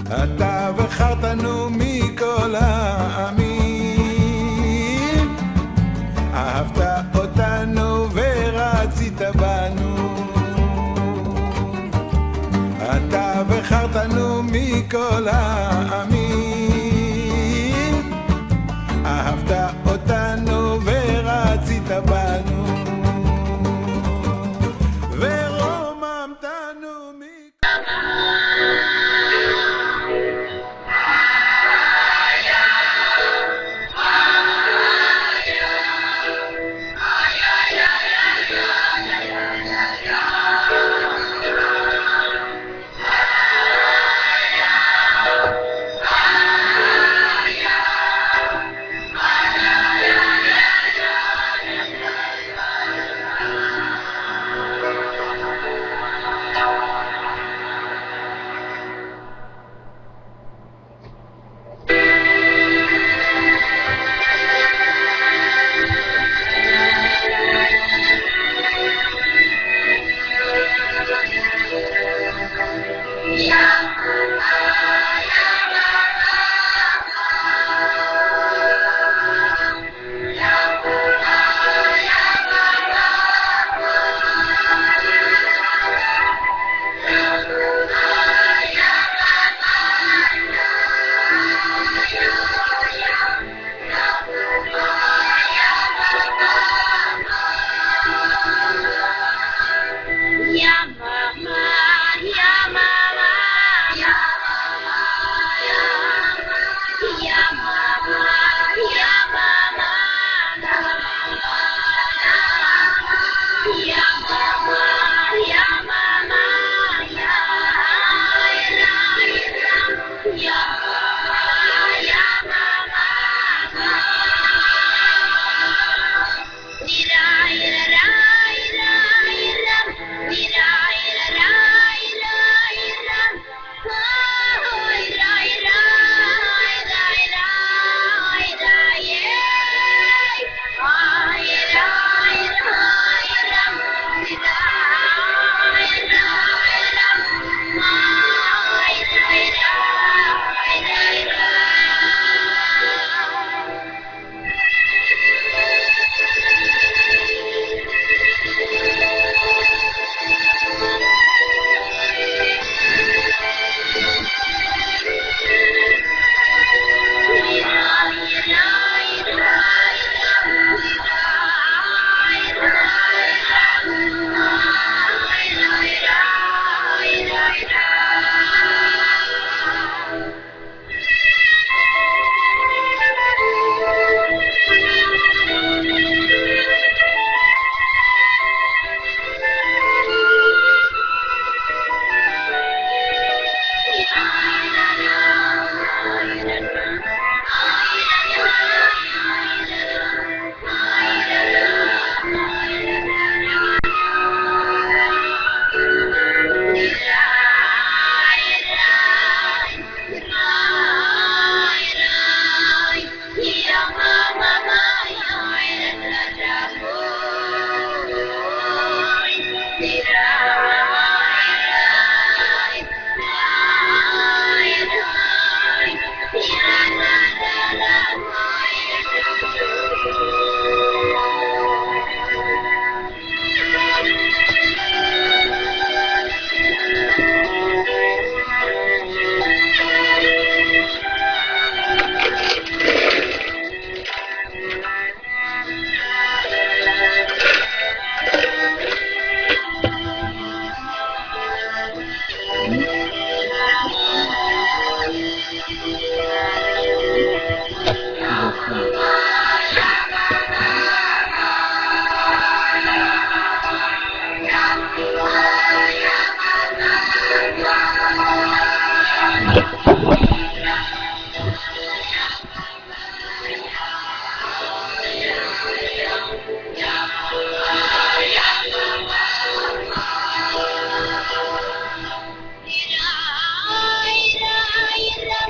אתה בחרתנו מכל העמים, אהבת אותנו ורצית בנו. אתה בחרתנו מכל העמים, אהבת אותנו ורצית בנו, ורוממתנו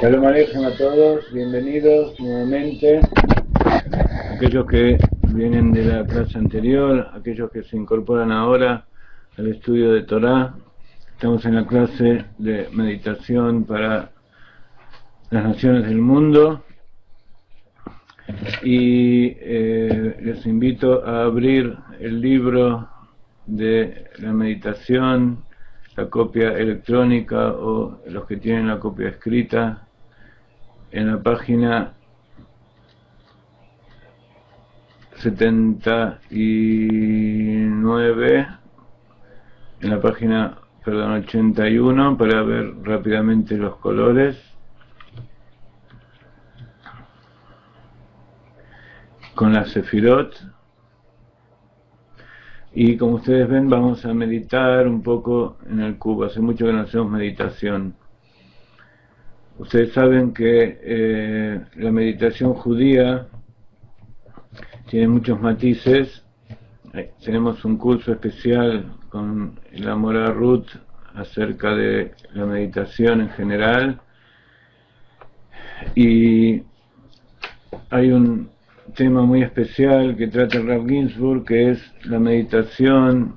Shalom Aleichem a todos, bienvenidos nuevamente, aquellos que vienen de la clase anterior, aquellos que se incorporan ahora al estudio de Torah. Estamos en la clase de meditación para las naciones del mundo, y les invito a abrir el libro de la meditación, la copia electrónica o los que tienen la copia escrita, en la página 79, en la página, 81, para ver rápidamente los colores. Con la Sefirot. Y como ustedes ven, vamos a meditar un poco en el cubo. Hace mucho que no hacemos meditación. Ustedes saben que la meditación judía tiene muchos matices. Tenemos un curso especial con la Mora Ruth acerca de la meditación en general. Y hay un tema muy especial que trata el Rav Ginsburg, que es la meditación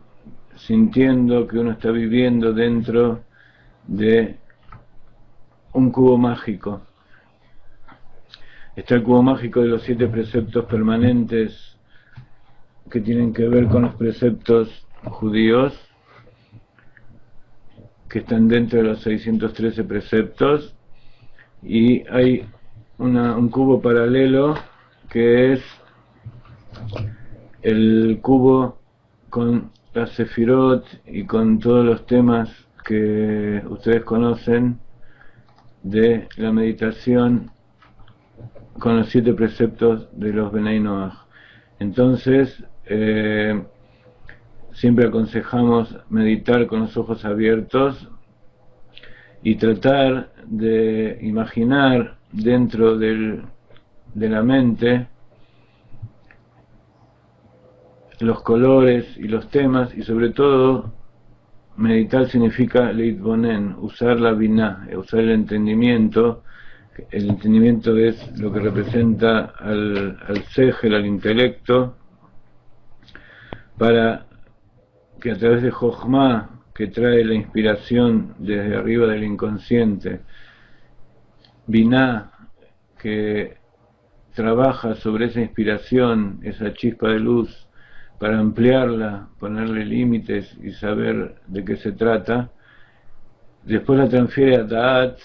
sintiendo que uno está viviendo dentro de un cubo mágico. Está el cubo mágico de los 7 preceptos permanentes que tienen que ver con los preceptos judíos, que están dentro de los 613 preceptos, y hay un cubo paralelo que es el cubo con la Sefirot y con todos los temas que ustedes conocen de la meditación con los 7 preceptos de los Benei Noach. Entonces, siempre aconsejamos meditar con los ojos abiertos y tratar de imaginar dentro de la mente los colores y los temas, y sobre todo meditar significa leitbonen, usar la biná, usar el entendimiento. El entendimiento es lo que representa al sejel, al intelecto, para que a través de Jochma, que trae la inspiración desde arriba del inconsciente, biná, que trabaja sobre esa inspiración, esa chispa de luz, para ampliarla, ponerle límites y saber de qué se trata. Después la transfiere a Da'at,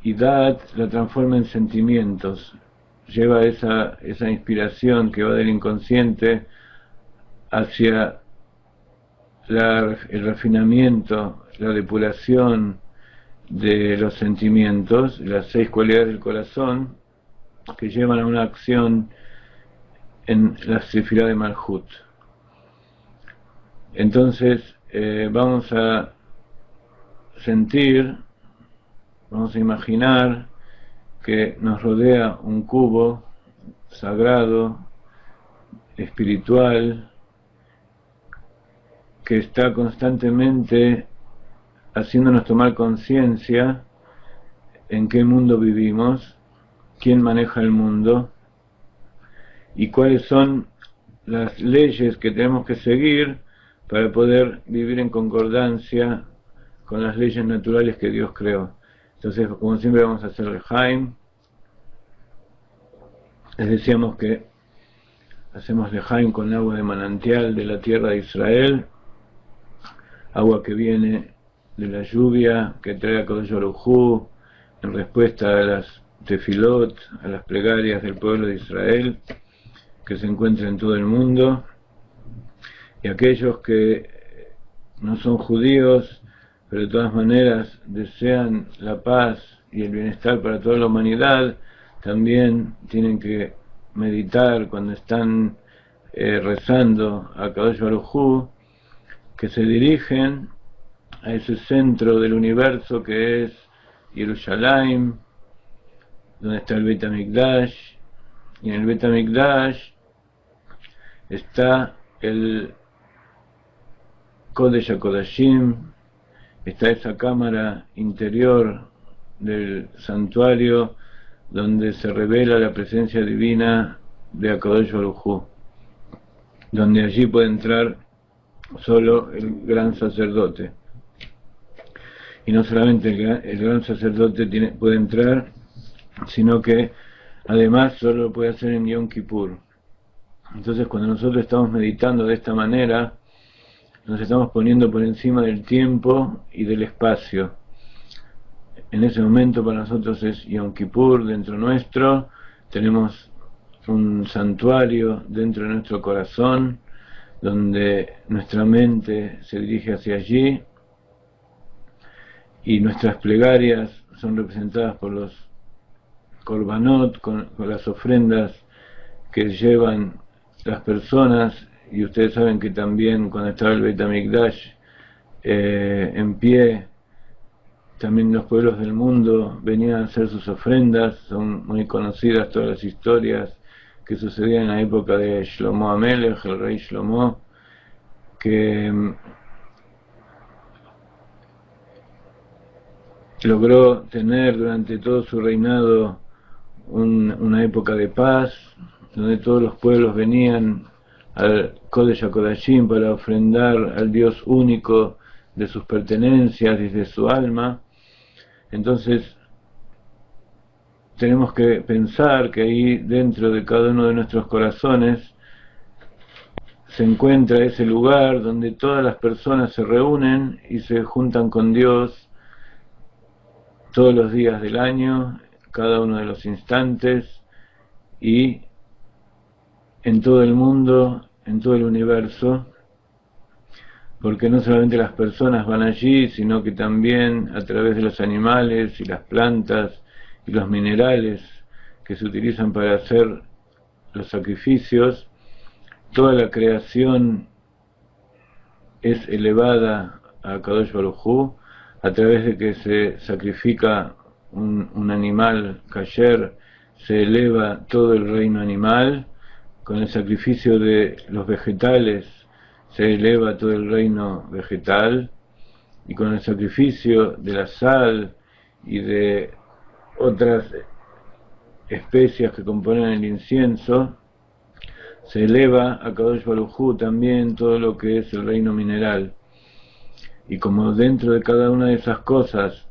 y Da'at la transforma en sentimientos. Lleva esa inspiración que va del inconsciente hacia el refinamiento, la depuración de los sentimientos, las 6 cualidades del corazón, que llevan a una acción en la Sefirá de Malhut. Entonces vamos a sentir, vamos a imaginar que nos rodea un cubo sagrado, espiritual, que está constantemente haciéndonos tomar conciencia en qué mundo vivimos, quién maneja el mundo y cuáles son las leyes que tenemos que seguir para poder vivir en concordancia con las leyes naturales que Dios creó. Entonces, como siempre, vamos a hacer Lejaim. Les decíamos que hacemos Lejaim con agua de manantial de la tierra de Israel, agua que viene de la lluvia que trae a Kadosh Baruj Hu en respuesta a las tefilot, a las plegarias del pueblo de Israel que se encuentra en todo el mundo, y aquellos que no son judíos pero de todas maneras desean la paz y el bienestar para toda la humanidad, también tienen que meditar cuando están rezando a Kadosh Baruj Hu, que se dirigen a ese centro del universo que es Jerusalén, donde está el Beit HaMikdash, y en el Beit HaMikdash está el Kodesh HaKodashim, está esa cámara interior del santuario donde se revela la presencia divina de HaKadosh Baruj Hu, donde allí puede entrar solo el gran sacerdote. y no solamente el gran sacerdote puede entrar, sino que además solo lo puede hacer en Yom Kippur. Entonces, cuando nosotros estamos meditando de esta manera, nos estamos poniendo por encima del tiempo y del espacio. En ese momento para nosotros es Yom Kippur dentro nuestro, tenemos un santuario dentro de nuestro corazón, donde nuestra mente se dirige hacia allí, y nuestras plegarias son representadas por los korbanot, con las ofrendas que llevan las personas, y ustedes saben que también cuando estaba el Beit HaMikdash en pie, también los pueblos del mundo venían a hacer sus ofrendas. Son muy conocidas todas las historias que sucedían en la época de Shlomo HaMelech, el rey Shlomo, que logró tener durante todo su reinado una época de paz, donde todos los pueblos venían al Kodesh HaKodashim para ofrendar al Dios único de sus pertenencias y de su alma. Entonces tenemos que pensar que ahí dentro de cada uno de nuestros corazones se encuentra ese lugar donde todas las personas se reúnen y se juntan con Dios todos los días del año, cada uno de los instantes, y en todo el mundo, en todo el universo, porque no solamente las personas van allí, sino que también a través de los animales y las plantas y los minerales que se utilizan para hacer los sacrificios, toda la creación es elevada a Kadosh Baruj Hu, a través de que se sacrifica un animal kasher, se eleva todo el reino animal. Con el sacrificio de los vegetales se eleva todo el reino vegetal, y con el sacrificio de la sal y de otras especias que componen el incienso, se eleva a Kadosh Baruj Hu también todo lo que es el reino mineral. Y como dentro de cada una de esas cosas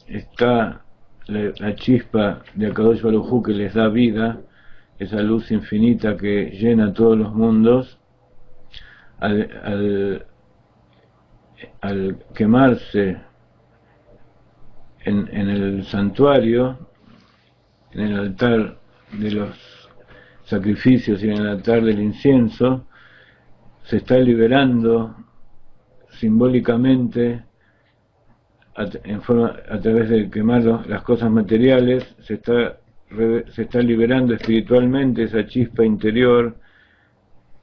está la chispa de Kadosh Baruj Hu que les da vida, esa luz infinita que llena todos los mundos, al quemarse en el santuario, en el altar de los sacrificios y en el altar del incienso, se está liberando simbólicamente a través de quemar las cosas materiales, se está liberando espiritualmente esa chispa interior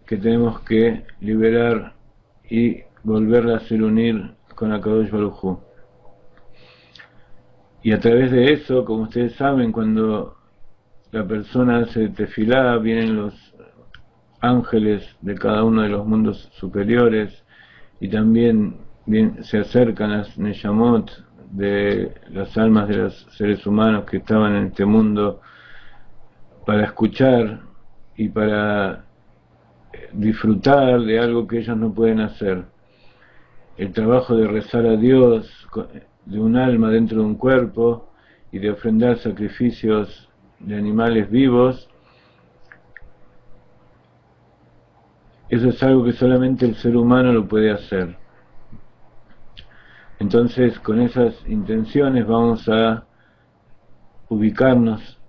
que tenemos que liberar y volverla a hacer unir con Akadosh Baruj Hu. Y a través de eso, como ustedes saben, cuando la persona hace tefilá, vienen los ángeles de cada uno de los mundos superiores, y también se acercan las Neshamot de las almas de los seres humanos que estaban en este mundo para escuchar y para disfrutar de algo que ellos no pueden hacer. El trabajo de rezar a Dios de un alma dentro de un cuerpo y de ofrendar sacrificios de animales vivos, eso es algo que solamente el ser humano lo puede hacer. Entonces, con esas intenciones vamos a ubicarnos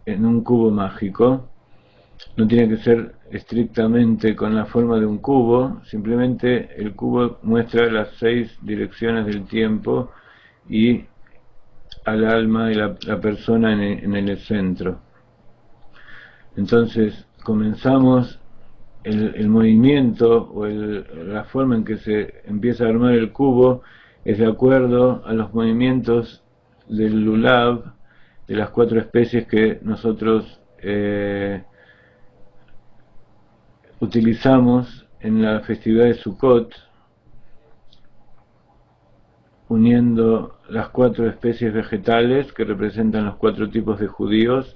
en un cubo mágico. No tiene que ser estrictamente con la forma de un cubo, simplemente el cubo muestra las 6 direcciones del tiempo y al alma y la persona en el centro. Entonces comenzamos el movimiento o la forma en que se empieza a armar el cubo es de acuerdo a los movimientos del lulav, de las 4 especies que nosotros utilizamos en la festividad de Sukkot, uniendo las 4 especies vegetales que representan los 4 tipos de judíos,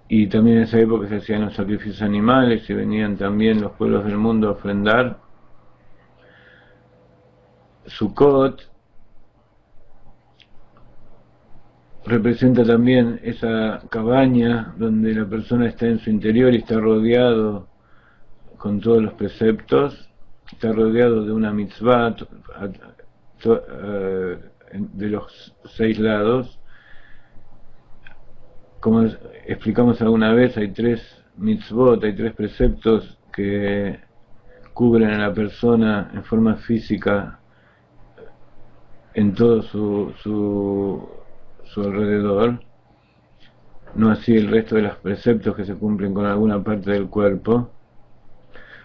y también en esa época se hacían los sacrificios animales y venían también los pueblos del mundo a ofrendar. Sukkot representa también esa cabaña donde la persona está en su interior y está rodeado con todos los preceptos, está rodeado de una mitzvah de los 6 lados. Como explicamos alguna vez, hay 3 mitzvot, hay 3 preceptos que cubren a la persona en forma física en todo su alrededor, no así el resto de los preceptos que se cumplen con alguna parte del cuerpo.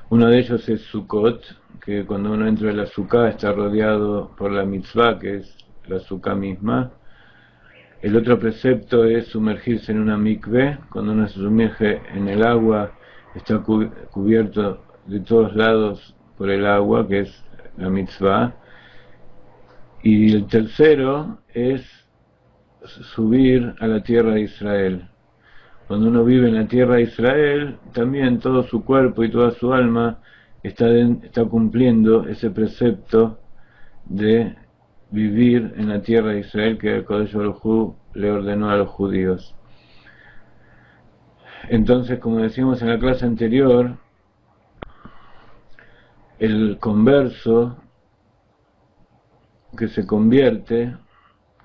Uno de ellos es Sukkot, que cuando uno entra en la Sukkah está rodeado por la mitzvah, que es la Sukkah misma. El otro precepto es sumergirse en una mikveh. Cuando uno se sumerge en el agua está cubierto de todos lados por el agua, que es la mitzvah. Y el tercero es subir a la tierra de Israel. Cuando uno vive en la tierra de Israel, también todo su cuerpo y toda su alma está cumpliendo ese precepto de vivir en la tierra de Israel que el Kodesh Baruj Hu le ordenó a los judíos. Entonces, como decíamos en la clase anterior, el converso que se convierte,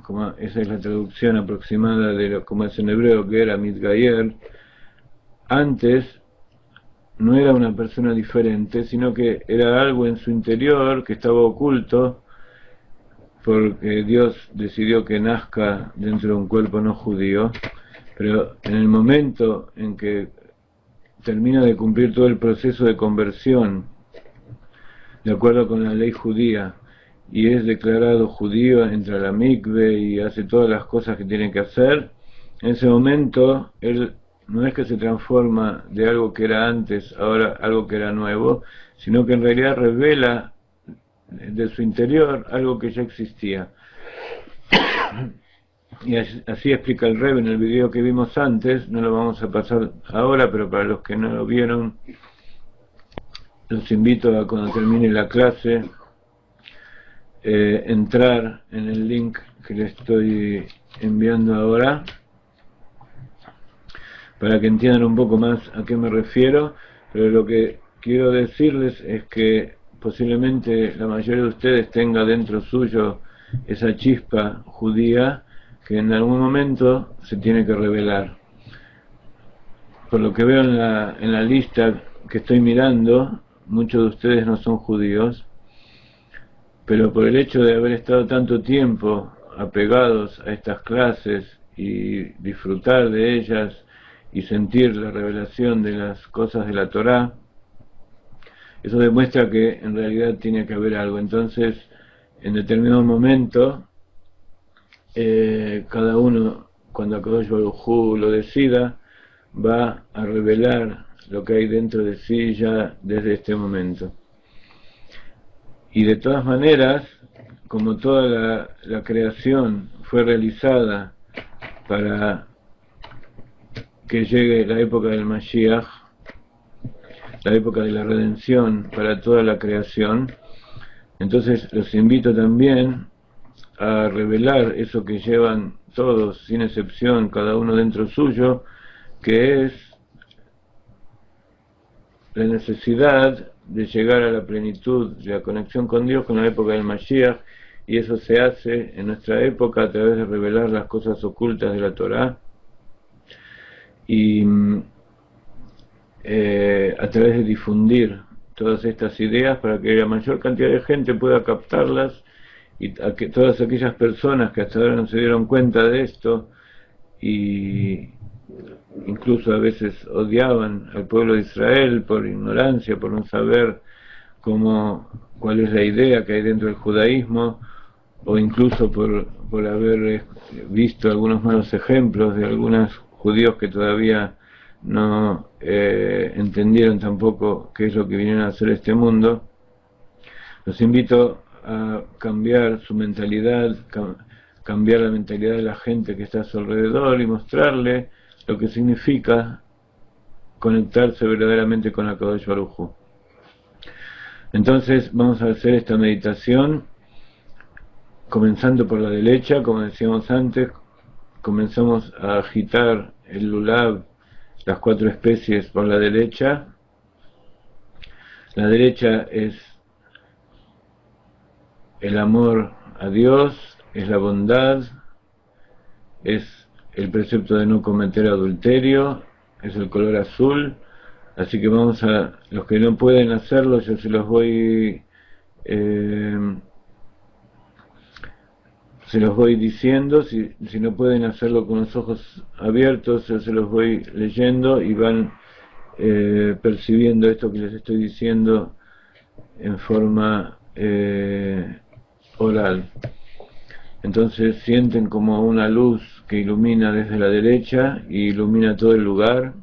como esa es la traducción aproximada de lo como es en hebreo, que era Mitgayer, antes no era una persona diferente, sino que era algo en su interior que estaba oculto, porque Dios decidió que nazca dentro de un cuerpo no judío, pero en el momento en que termina de cumplir todo el proceso de conversión, de acuerdo con la ley judía, y es declarado judío, entra a la mikve y hace todas las cosas que tiene que hacer, en ese momento él no es que se transforma de algo que era antes, ahora algo que era nuevo, sino que en realidad revela de su interior algo que ya existía. Y así explica el Rebbe en el video que vimos antes, no lo vamos a pasar ahora, pero para los que no lo vieron, los invito a cuando termine la clase, entrar en el link que les estoy enviando ahora, para que entiendan un poco más a qué me refiero. Pero lo que quiero decirles es que posiblemente la mayoría de ustedes tenga dentro suyo esa chispa judía que en algún momento se tiene que revelar. Por lo que veo en la lista que estoy mirando, muchos de ustedes no son judíos, pero por el hecho de haber estado tanto tiempo apegados a estas clases y disfrutar de ellas y sentir la revelación de las cosas de la Torá, eso demuestra que en realidad tiene que haber algo. Entonces, en determinado momento, cada uno, cuando Akadosh Baruj Hu lo decida, va a revelar lo que hay dentro de sí ya desde este momento. Y de todas maneras, como toda la creación fue realizada para que llegue la época del Mashiach, la época de la redención para toda la creación, entonces los invito también a revelar eso que llevan todos, sin excepción, cada uno dentro suyo, que es la necesidad de llegar a la plenitud de la conexión con Dios con la época del Mashiach, y eso se hace en nuestra época a través de revelar las cosas ocultas de la Torá y a través de difundir todas estas ideas para que la mayor cantidad de gente pueda captarlas, y a que todas aquellas personas que hasta ahora no se dieron cuenta de esto y incluso a veces odiaban al pueblo de Israel por ignorancia, por no saber cuál es la idea que hay dentro del judaísmo, o incluso por haber visto algunos malos ejemplos de algunos judíos que todavía no entendieron tampoco qué es lo que vinieron a hacer este mundo. Los invito a cambiar su mentalidad, cambiar la mentalidad de la gente que está a su alrededor y mostrarle lo que significa conectarse verdaderamente con la Kodesh Baruj Hu. Entonces vamos a hacer esta meditación comenzando por la derecha, como decíamos antes, comenzamos a agitar el lulav, las 4 especies, por la derecha es el amor a Dios, es la bondad, es el precepto de no cometer adulterio, es el color azul. Así que vamos a, los que no pueden hacerlo, yo se los voy diciendo. Si no pueden hacerlo con los ojos abiertos, yo se los voy leyendo y van percibiendo esto que les estoy diciendo en forma oral. Entonces sienten como una luz que ilumina desde la derecha y ilumina todo el lugar,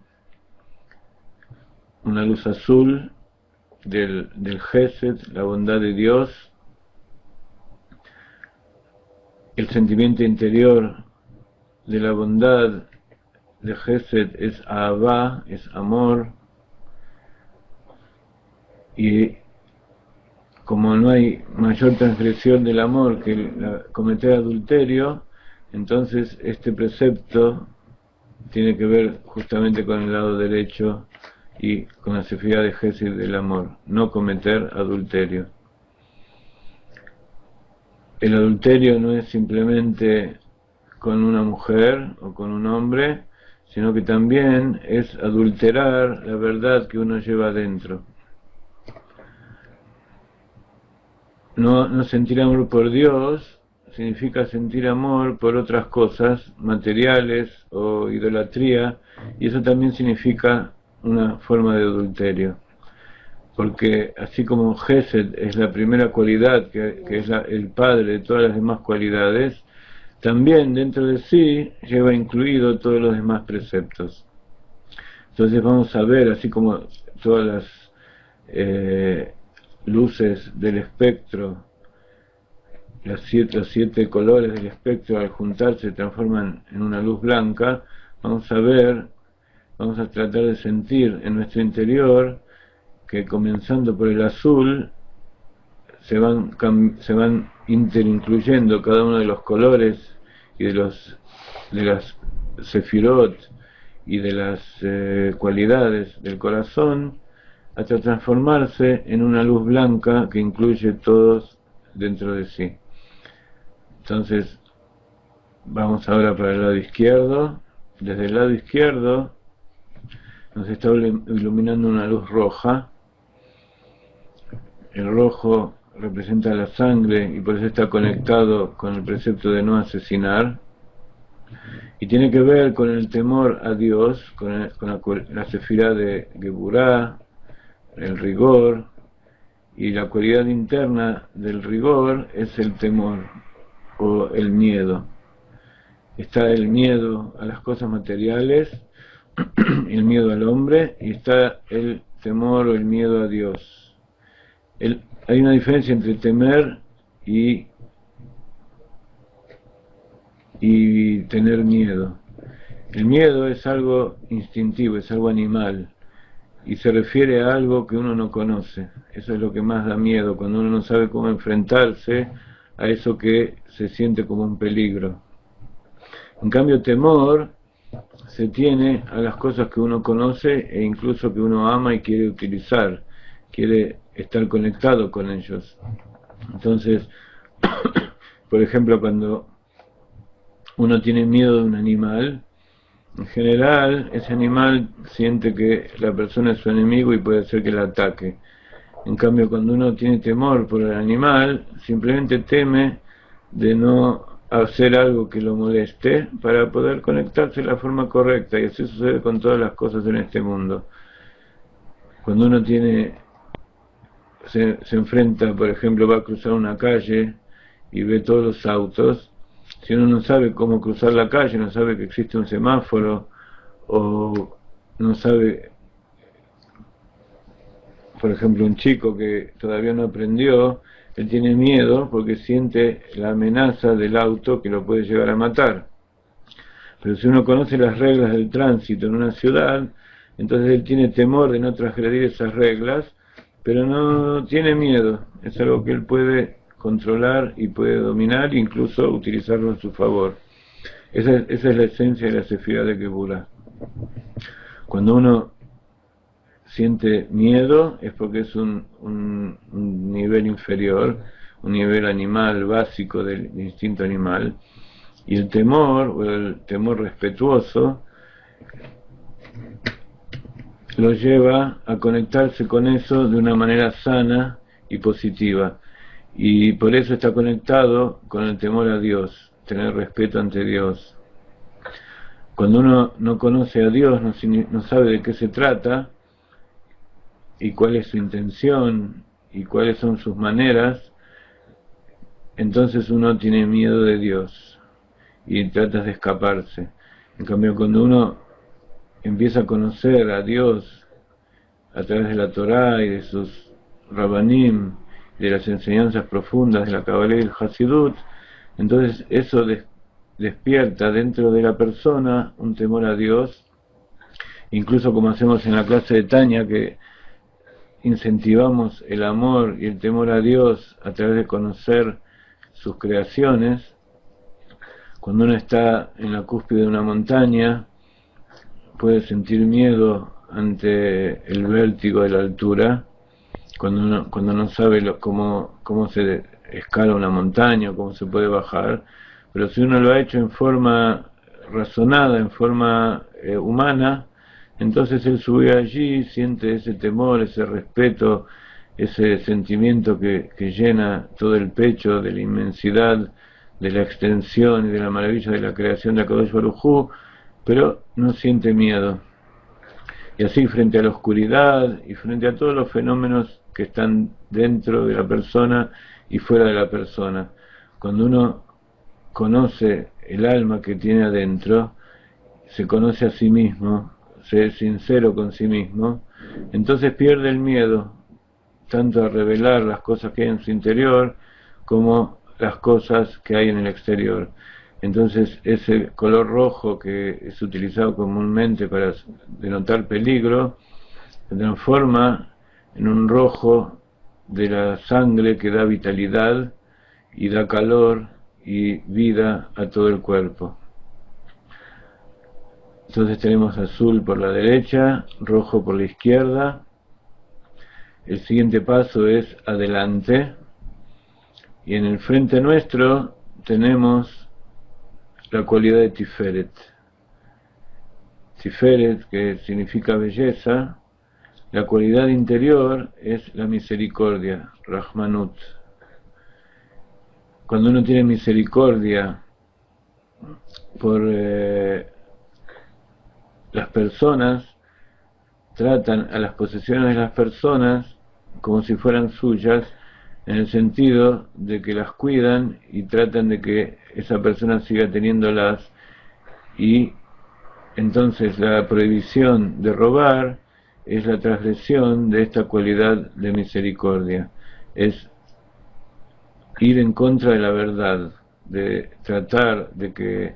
una luz azul del Gesed, la bondad de Dios. El sentimiento interior de la bondad de Gesed es Ahavá, es amor, y como no hay mayor transgresión del amor que cometer adulterio, entonces este precepto tiene que ver justamente con el lado derecho y con la sefirá de Gesed del amor, no cometer adulterio. El adulterio no es simplemente con una mujer o con un hombre, sino que también es adulterar la verdad que uno lleva adentro. No sentir amor por Dios significa sentir amor por otras cosas, materiales o idolatría, y eso también significa una forma de adulterio. Porque así como Gesed es la primera cualidad, que es el padre de todas las demás cualidades, también dentro de sí lleva incluido todos los demás preceptos. Entonces vamos a ver, así como todas las luces del espectro, los 7 colores del espectro al juntarse se transforman en una luz blanca, vamos a tratar de sentir en nuestro interior que comenzando por el azul se van interincluyendo cada uno de los colores y de las sefirot y de las cualidades del corazón, hasta transformarse en una luz blanca que incluye todos dentro de sí. Entonces vamos ahora para el lado izquierdo. Desde el lado izquierdo nos está iluminando una luz roja. El rojo representa la sangre y por eso está conectado con el precepto de no asesinar, y tiene que ver con el temor a Dios, con la sefirá de Geburá, el rigor, y la cualidad interna del rigor es el temor o el miedo. Está el miedo a las cosas materiales, el miedo al hombre, y está el temor o el miedo a Dios. Hay una diferencia entre temer y tener miedo. El miedo es algo instintivo, es algo animal, y se refiere a algo que uno no conoce. Eso es lo que más da miedo, cuando uno no sabe cómo enfrentarse a eso que se siente como un peligro. En cambio, temor se tiene a las cosas que uno conoce e incluso que uno ama y quiere utilizar, quiere estar conectado con ellos. Entonces, por ejemplo, cuando uno tiene miedo de un animal, en general ese animal siente que la persona es su enemigo y puede hacer que la ataque. En cambio, cuando uno tiene temor por el animal, simplemente teme de no hacer algo que lo moleste para poder conectarse de la forma correcta, y así sucede con todas las cosas en este mundo. Cuando uno se enfrenta, por ejemplo, va a cruzar una calle y ve todos los autos, si uno no sabe cómo cruzar la calle, no sabe que existe un semáforo, o no sabe, por ejemplo, un chico que todavía no aprendió, él tiene miedo porque siente la amenaza del auto que lo puede llegar a matar. Pero si uno conoce las reglas del tránsito en una ciudad, entonces él tiene temor de no transgredir esas reglas, pero no tiene miedo, es algo que él puede controlar y puede dominar, incluso utilizarlo a su favor. Esa es la esencia de la sefirá de Geburah. Cuando uno siente miedo es porque es un nivel inferior, un nivel animal básico del instinto animal, y el temor, o el temor respetuoso, lo lleva a conectarse con eso de una manera sana y positiva, y por eso está conectado con el temor a Dios, tener respeto ante Dios. Cuando uno no conoce a Dios, no sabe de qué se trata, y cuál es su intención, y cuáles son sus maneras, entonces uno tiene miedo de Dios, y trata de escaparse. En cambio, cuando uno empieza a conocer a Dios a través de la Torá y de sus Rabbanim, de las enseñanzas profundas de la Kabbalah y el Hasidut, entonces eso despierta dentro de la persona un temor a Dios, incluso como hacemos en la clase de Tanya, que incentivamos el amor y el temor a Dios a través de conocer sus creaciones. Cuando uno está en la cúspide de una montaña, puede sentir miedo ante el vértigo de la altura, cuando no sabe cómo se escala una montaña o cómo se puede bajar, pero si uno lo ha hecho en forma razonada, en forma humana, entonces él sube allí, siente ese temor, ese respeto, ese sentimiento que llena todo el pecho de la inmensidad, de la extensión y de la maravilla de la creación de HaKadosh Baruj Hu, pero no siente miedo. Y así, frente a la oscuridad y frente a todos los fenómenos que están dentro de la persona y fuera de la persona, cuando uno conoce el alma que tiene adentro, se conoce a sí mismo, se es sincero con sí mismo, entonces pierde el miedo, tanto a revelar las cosas que hay en su interior, como las cosas que hay en el exterior. Entonces ese color rojo que es utilizado comúnmente para denotar peligro, se transforma en un rojo de la sangre que da vitalidad y da calor y vida a todo el cuerpo. Entonces tenemos azul por la derecha, rojo por la izquierda. El siguiente paso es adelante, y en el frente nuestro tenemos la cualidad de Tiferet. Tiferet, que significa belleza, la cualidad interior es la misericordia, Rahmanut. Cuando uno tiene misericordia por las personas, tratan a las posesiones de las personas como si fueran suyas, en el sentido de que las cuidan y tratan de que esa persona siga teniéndolas, y entonces la prohibición de robar es la transgresión de esta cualidad de misericordia, es ir en contra de la verdad, de tratar de que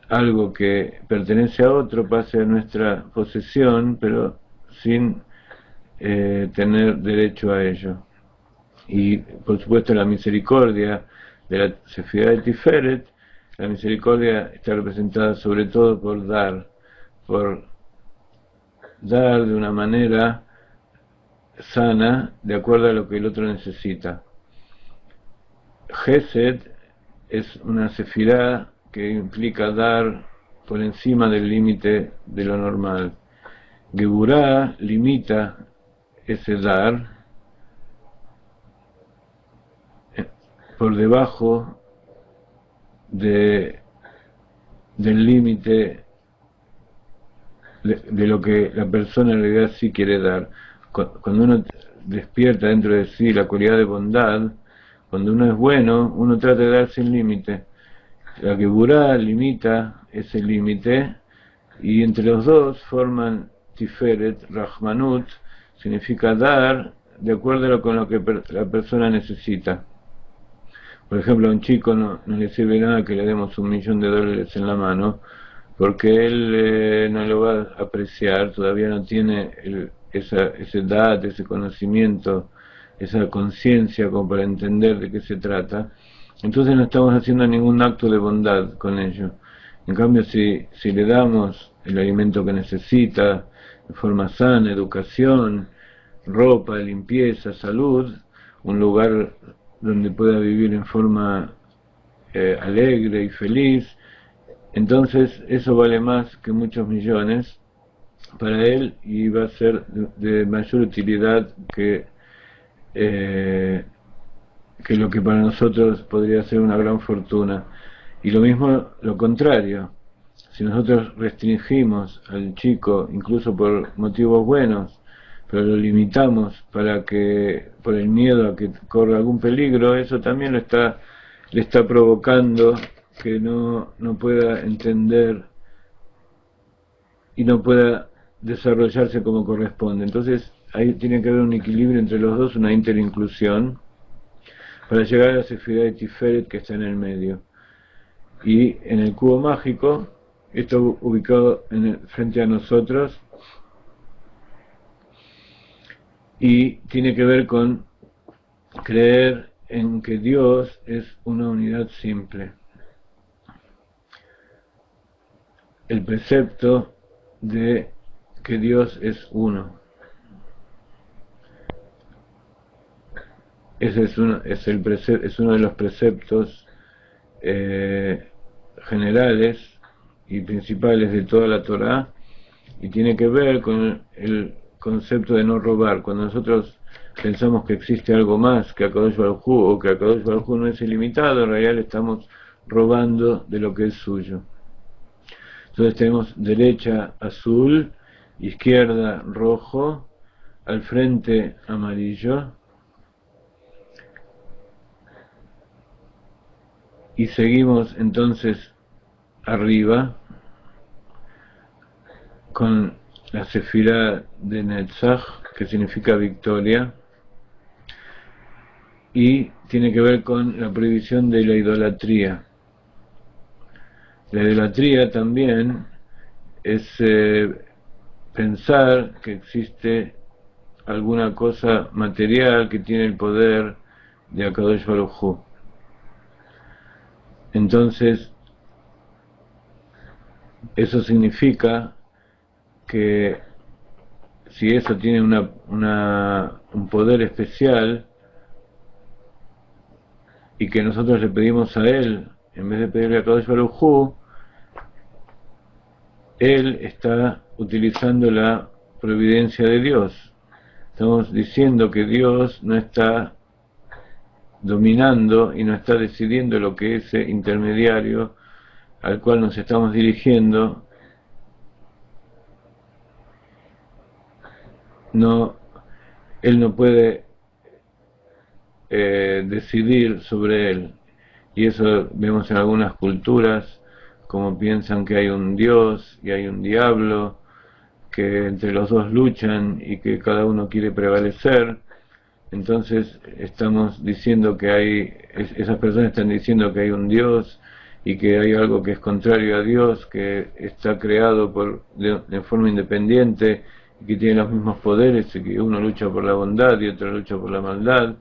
algo que pertenece a otro pase a nuestra posesión, pero sin tener derecho a ello. Y por supuesto la misericordia de la Sefirá de Tiferet, la misericordia está representada sobre todo por dar de una manera sana, de acuerdo a lo que el otro necesita. Gesed es una Sefirá que implica dar por encima del límite de lo normal. Geburah limita ese dar por debajo del límite de lo que la persona en realidad sí quiere dar. Cuando uno despierta dentro de sí la cualidad de bondad, cuando uno es bueno, uno trata de dar sin límite. La Geburah limita ese límite, y entre los dos forman Tiferet, Rahmanut, significa dar de acuerdo con lo que la persona necesita. Por ejemplo, a un chico no le sirve nada que le demos $1.000.000 en la mano, porque él no lo va a apreciar, todavía no tiene ese ese conocimiento, esa conciencia como para entender de qué se trata. entonces no estamos haciendo ningún acto de bondad con ello. En cambio, si le damos el alimento que necesita, de forma sana, educación, ropa, limpieza, salud, un lugar donde pueda vivir en forma alegre y feliz, entonces eso vale más que muchos millones para él y va a ser de mayor utilidad que lo que para nosotros podría ser una gran fortuna. Y lo mismo, lo contrario, si nosotros restringimos al chico, incluso por motivos buenos, pero lo limitamos para que, por el miedo a que corra algún peligro, eso también le está provocando que no pueda entender y no pueda desarrollarse como corresponde. Entonces ahí tiene que haber un equilibrio entre los dos, una interinclusión, para llegar a la Sefirá de Tiferet que está en el medio. Y en el cubo mágico, esto ubicado frente a nosotros, y tiene que ver con creer en que Dios es una unidad simple. El precepto de que Dios es uno. Ese es uno de los preceptos generales y principales de toda la Torá, y tiene que ver con el concepto de no robar. Cuando nosotros pensamos que existe algo más que Akadosh Baruj Hu, o que Akadosh Baruj Hu no es ilimitado, en realidad le estamos robando de lo que es suyo. Entonces tenemos derecha azul, izquierda rojo, al frente amarillo, y seguimos entonces arriba con la Sefirá de Netzach, que significa victoria, y tiene que ver con la prohibición de la idolatría. La idolatría también es pensar que existe alguna cosa material que tiene el poder de Akadosh Baruj Hu. Entonces, eso significa que si eso tiene un poder especial y que nosotros le pedimos a él, en vez de pedirle a Akadosh Baruj Hu, él está utilizando la providencia de Dios. Estamos diciendo que Dios no está dominando y no está decidiendo lo que ese intermediario al cual nos estamos dirigiendo él no puede decidir sobre él. Y eso vemos en algunas culturas, como piensan que hay un Dios y hay un diablo, que entre los dos luchan y que cada uno quiere prevalecer. Entonces estamos diciendo que esas personas están diciendo que hay un Dios y que hay algo que es contrario a Dios, que está creado de forma independiente y que tiene los mismos poderes, y que uno lucha por la bondad y otro lucha por la maldad.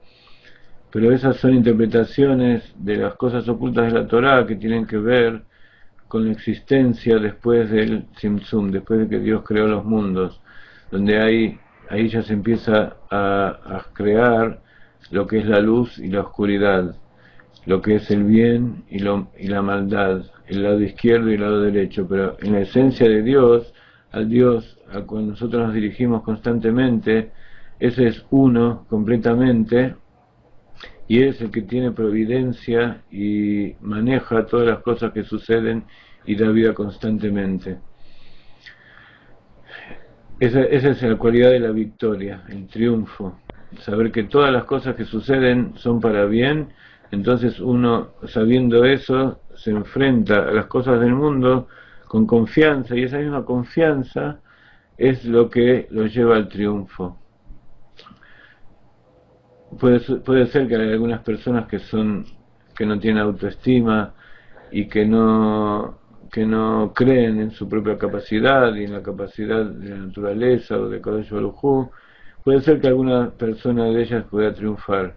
Pero esas son interpretaciones de las cosas ocultas de la Torá que tienen que ver con la existencia después del Tzimtzum, después de que Dios creó los mundos, donde ahí ya se empieza a crear lo que es la luz y la oscuridad, lo que es el bien y la maldad, el lado izquierdo y el lado derecho. Pero en la esencia de Dios, al Dios al cual nosotros nos dirigimos constantemente, ese es uno completamente, y es el que tiene providencia y maneja todas las cosas que suceden y da vida constantemente. Esa es la cualidad de la victoria, el triunfo, saber que todas las cosas que suceden son para bien. Entonces uno, sabiendo eso, se enfrenta a las cosas del mundo con confianza, y esa misma confianza es lo que lo lleva al triunfo. Puede ser que hay algunas personas que no tienen autoestima y que no creen en su propia capacidad y en la capacidad de la naturaleza o de Kadosh Baruj Hu. Puede ser que alguna persona de ellas pueda triunfar,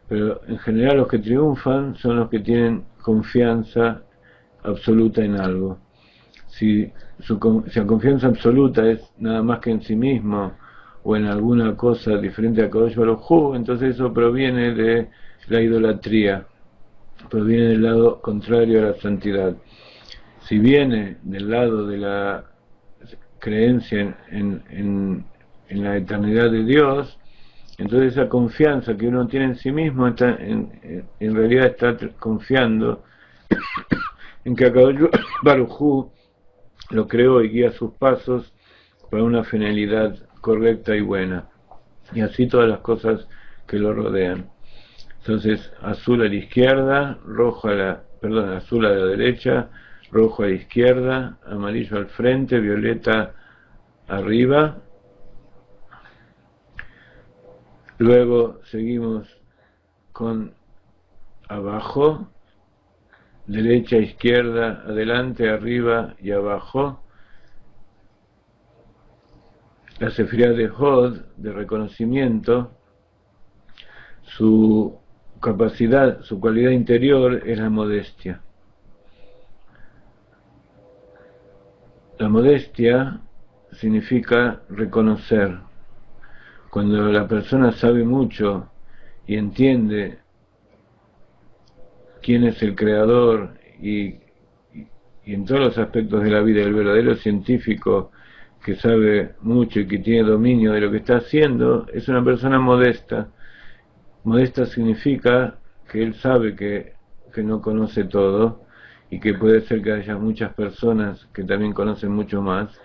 pero en general los que triunfan son los que tienen confianza absoluta en algo. Si la confianza absoluta es nada más que en sí mismo o en alguna cosa diferente a Kadosh Baruj Hu, entonces eso proviene de la idolatría, proviene del lado contrario a la santidad. Si viene del lado de la creencia en la eternidad de Dios, entonces esa confianza que uno tiene en sí mismo en realidad está confiando en que Kadosh Baruj Hu lo creó y guía sus pasos para una finalidad correcta y buena, y así todas las cosas que lo rodean. Entonces, azul a la izquierda, azul a la derecha, rojo a la izquierda, amarillo al frente, violeta arriba. Luego seguimos con abajo, derecha, izquierda, adelante, arriba y abajo. La sefirá de Hod, de reconocimiento, su capacidad, su cualidad interior es la modestia. La modestia significa reconocer. Cuando la persona sabe mucho y entiende quién es el creador y en todos los aspectos de la vida, el verdadero científico que sabe mucho y que tiene dominio de lo que está haciendo, es una persona modesta. Modesta significa que él sabe que no conoce todo y que puede ser que haya muchas personas que también conocen mucho más,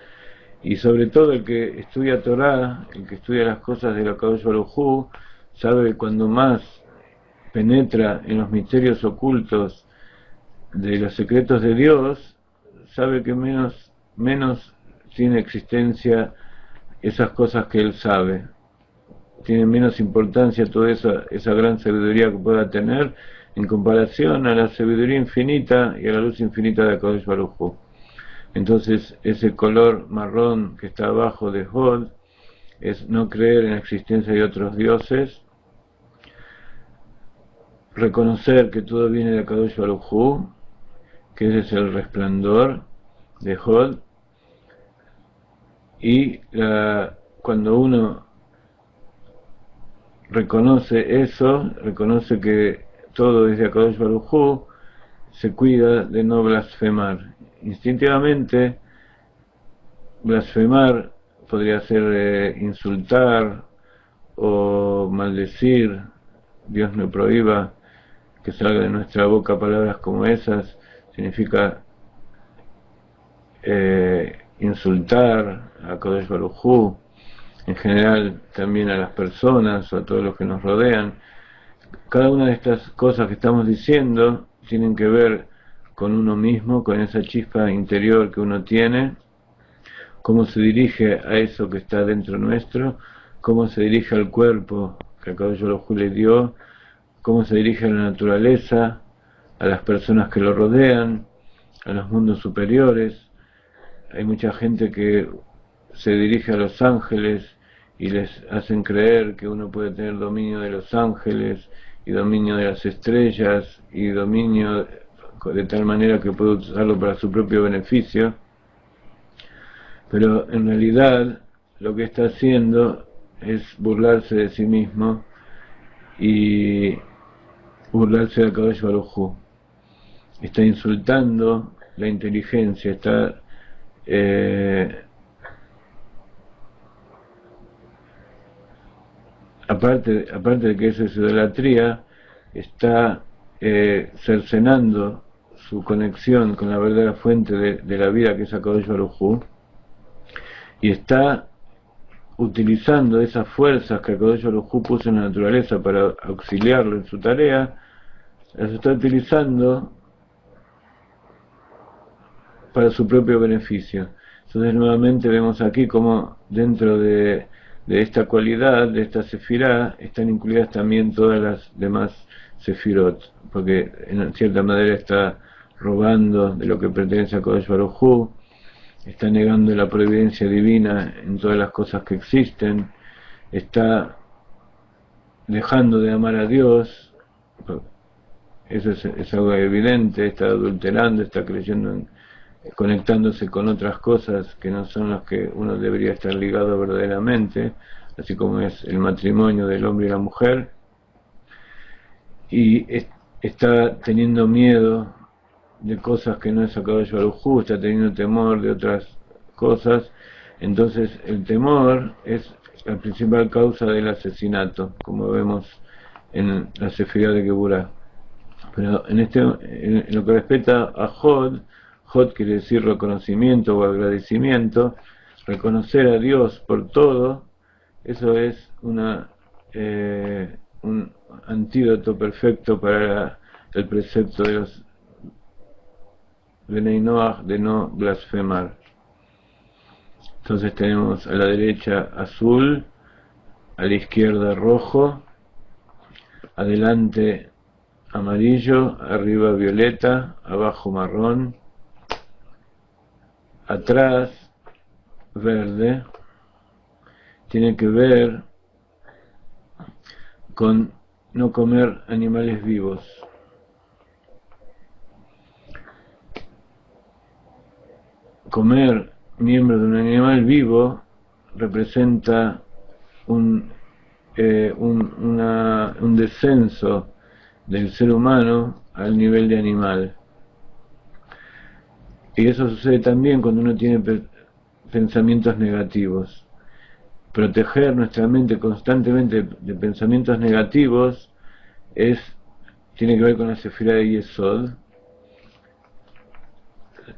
y sobre todo el que estudia Torah, el que estudia las cosas de la Kadosh Baruj Hu, sabe que cuando más penetra en los misterios ocultos de los secretos de Dios, sabe que menos tiene existencia esas cosas que él sabe. Tiene menos importancia toda esa gran sabiduría que pueda tener en comparación a la sabiduría infinita y a la luz infinita de Kadosh Baruj Hu. Entonces ese color marrón que está abajo de Hod es no creer en la existencia de otros dioses, reconocer que todo viene de Kadosh Baruj Hu, que ese es el resplandor de Hod, y cuando uno reconoce eso, reconoce que todo es de Akadosh Baruj Hu, se cuida de no blasfemar. Instintivamente, blasfemar podría ser insultar o maldecir. Dios no prohíba que salga de nuestra boca palabras como esas. Significa insultar a Akadosh Baruj Hu, en general también a las personas o a todos los que nos rodean. Cada una de estas cosas que estamos diciendo tienen que ver con uno mismo, con esa chispa interior que uno tiene, cómo se dirige a eso que está dentro nuestro, cómo se dirige al cuerpo que Akadosh Baruj Hu le dio, cómo se dirige a la naturaleza, a las personas que lo rodean, a los mundos superiores. Hay mucha gente que se dirige a los ángeles y les hacen creer que uno puede tener dominio de los ángeles y dominio de las estrellas y dominio de tal manera que puede usarlo para su propio beneficio, pero en realidad lo que está haciendo es burlarse de sí mismo y burlarse de Akadosh Baruj Hu. Está insultando la inteligencia, está aparte de que eso es idolatría, está cercenando su conexión con la verdadera fuente de la vida, que es Akadosh Baruj Hu, y está utilizando esas fuerzas que Akadosh Baruj Hu puso en la naturaleza para auxiliarlo en su tarea, las está utilizando para su propio beneficio. Entonces nuevamente vemos aquí como dentro de esta cualidad, de esta sefirá, están incluidas también todas las demás sefirot, porque en cierta manera está robando de lo que pertenece a Kadosh Baruj Hu, está negando la providencia divina en todas las cosas que existen, está dejando de amar a Dios eso es algo evidente, está adulterando, está conectándose con otras cosas que no son las que uno debería estar ligado verdaderamente, así como es el matrimonio del hombre y la mujer, y está teniendo miedo de cosas que no es Akadosh Baruj Hu, está teniendo temor de otras cosas. Entonces el temor es la principal causa del asesinato, como vemos en la Sefirá de Geburah. Pero en lo que respecta a Hod quiere decir reconocimiento o agradecimiento, reconocer a Dios por todo. Eso es un antídoto perfecto para el precepto de los Benei Noach de no blasfemar. Entonces tenemos a la derecha azul, a la izquierda rojo, adelante amarillo, arriba violeta, abajo marrón, atrás verde. Tiene que ver con no comer animales vivos. Comer miembro de un animal vivo representa un descenso del ser humano al nivel de animal. Y eso sucede también cuando uno tiene pensamientos negativos. Proteger nuestra mente constantemente de pensamientos negativos tiene que ver con la Sefirá de Yesod,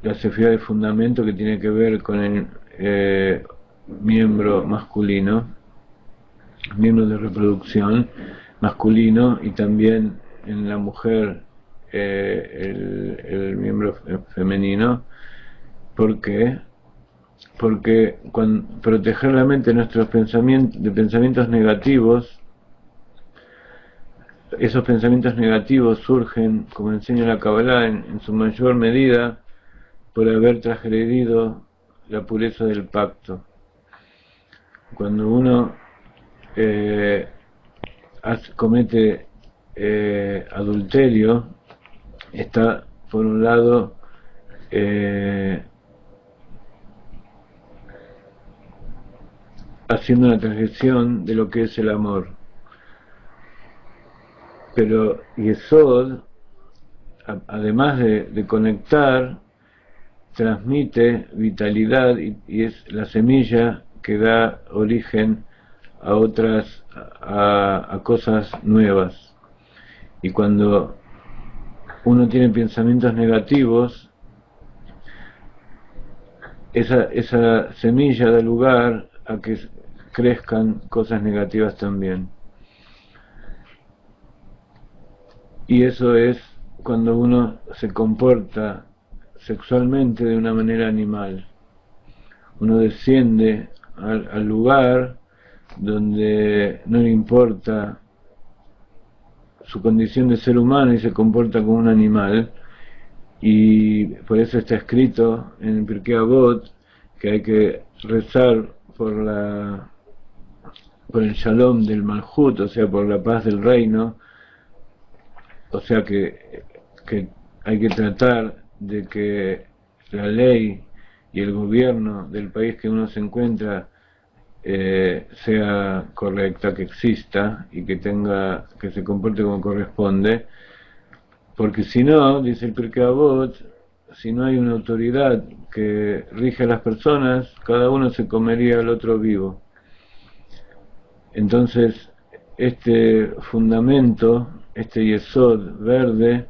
la Sefirá de fundamento, que tiene que ver con el miembro masculino, miembro de reproducción masculino, y también en la mujer el miembro femenino. ¿Por qué? Porque proteger la mente de nuestros pensamientos negativos, esos pensamientos negativos surgen, como enseña la Kabbalah, en su mayor medida por haber transgredido la pureza del pacto. Cuando uno comete adulterio, está por un lado haciendo una transgresión de lo que es el amor. Pero Yesod, además de conectar, transmite vitalidad y es la semilla que da origen a otras, a cosas nuevas. Y cuando uno tiene pensamientos negativos, esa semilla da lugar a que crezcan cosas negativas también. Y eso es cuando uno se comporta sexualmente de una manera animal. Uno desciende al lugar donde no le importa su condición de ser humano y se comporta como un animal, y por eso está escrito en el Pirkei Avot que hay que rezar por el Shalom del Malhut, o sea, por la paz del reino. O sea que hay que tratar de que la ley y el gobierno del país que uno se encuentra sea correcta, que exista y que se comporte como corresponde, porque si no, dice el Pirkei Avot, si no hay una autoridad que rige a las personas, cada uno se comería al otro vivo. Entonces, este fundamento, este Yesod verde,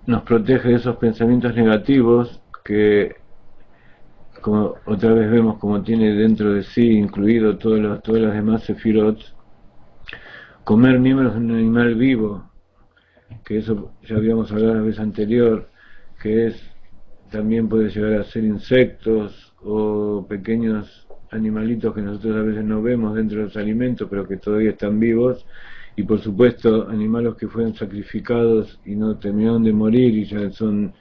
nos protege de esos pensamientos negativos que, como otra vez vemos, como tiene dentro de sí incluido todas las demás sefirot. Comer miembros de un animal vivo, que eso ya habíamos hablado la vez anterior, que también puede llegar a ser insectos o pequeños animalitos que nosotros a veces no vemos dentro de los alimentos, pero que todavía están vivos, y por supuesto animales que fueron sacrificados y no terminaron de morir y ya son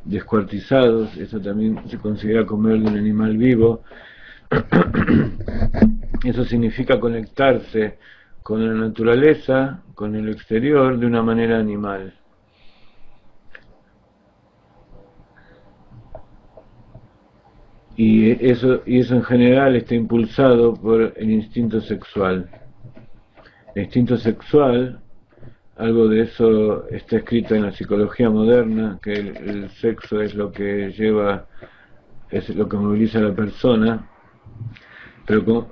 descuartizados. Eso también se considera comer de un animal vivo. Eso significa conectarse con la naturaleza, con el exterior, de una manera animal. Y eso en general está impulsado por el instinto sexual. El instinto sexual, algo de eso está escrito en la psicología moderna, que el sexo es lo que es lo que moviliza a la persona, pero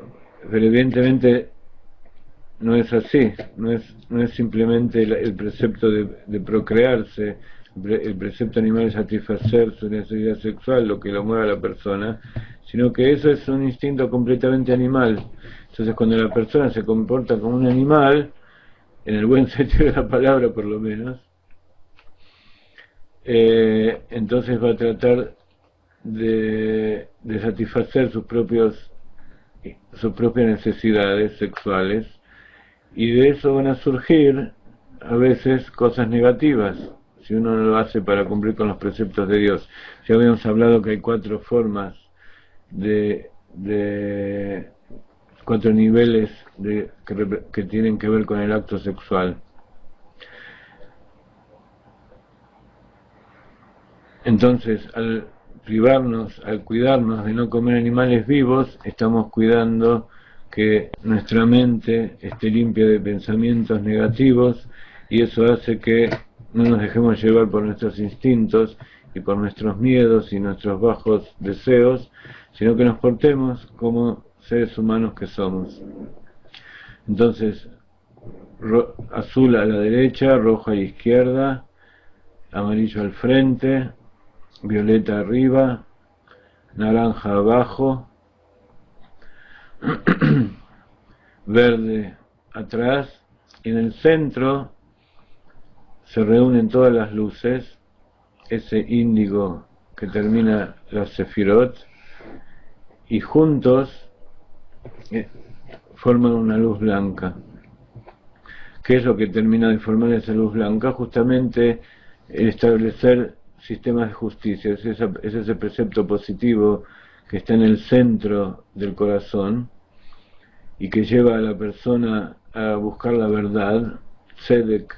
evidentemente no es así, no es simplemente el precepto de procrearse, el precepto animal de satisfacer su necesidad sexual lo que lo mueve a la persona, sino que eso es un instinto completamente animal. Entonces cuando la persona se comporta como un animal, en el buen sentido de la palabra por lo menos, entonces va a tratar de satisfacer sus propias necesidades sexuales, y de eso van a surgir a veces cosas negativas si uno no lo hace para cumplir con los preceptos de Dios. Ya habíamos hablado que hay 4 formas de 4 niveles que tienen que ver con el acto sexual. Entonces, al cuidarnos de no comer animales vivos, estamos cuidando que nuestra mente esté limpia de pensamientos negativos, y eso hace que no nos dejemos llevar por nuestros instintos y por nuestros miedos y nuestros bajos deseos, sino que nos portemos como seres humanos que somos. Entonces, azul a la derecha, rojo a la izquierda, amarillo al frente, violeta arriba, naranja abajo, verde atrás, y en el centro se reúnen todas las luces, ese índigo que termina la sefirot, y juntos forman una luz blanca. ¿Qué es lo que termina de formar esa luz blanca? Justamente el establecer sistemas de justicia. Es ese precepto positivo que está en el centro del corazón y que lleva a la persona a buscar la verdad. Tzedek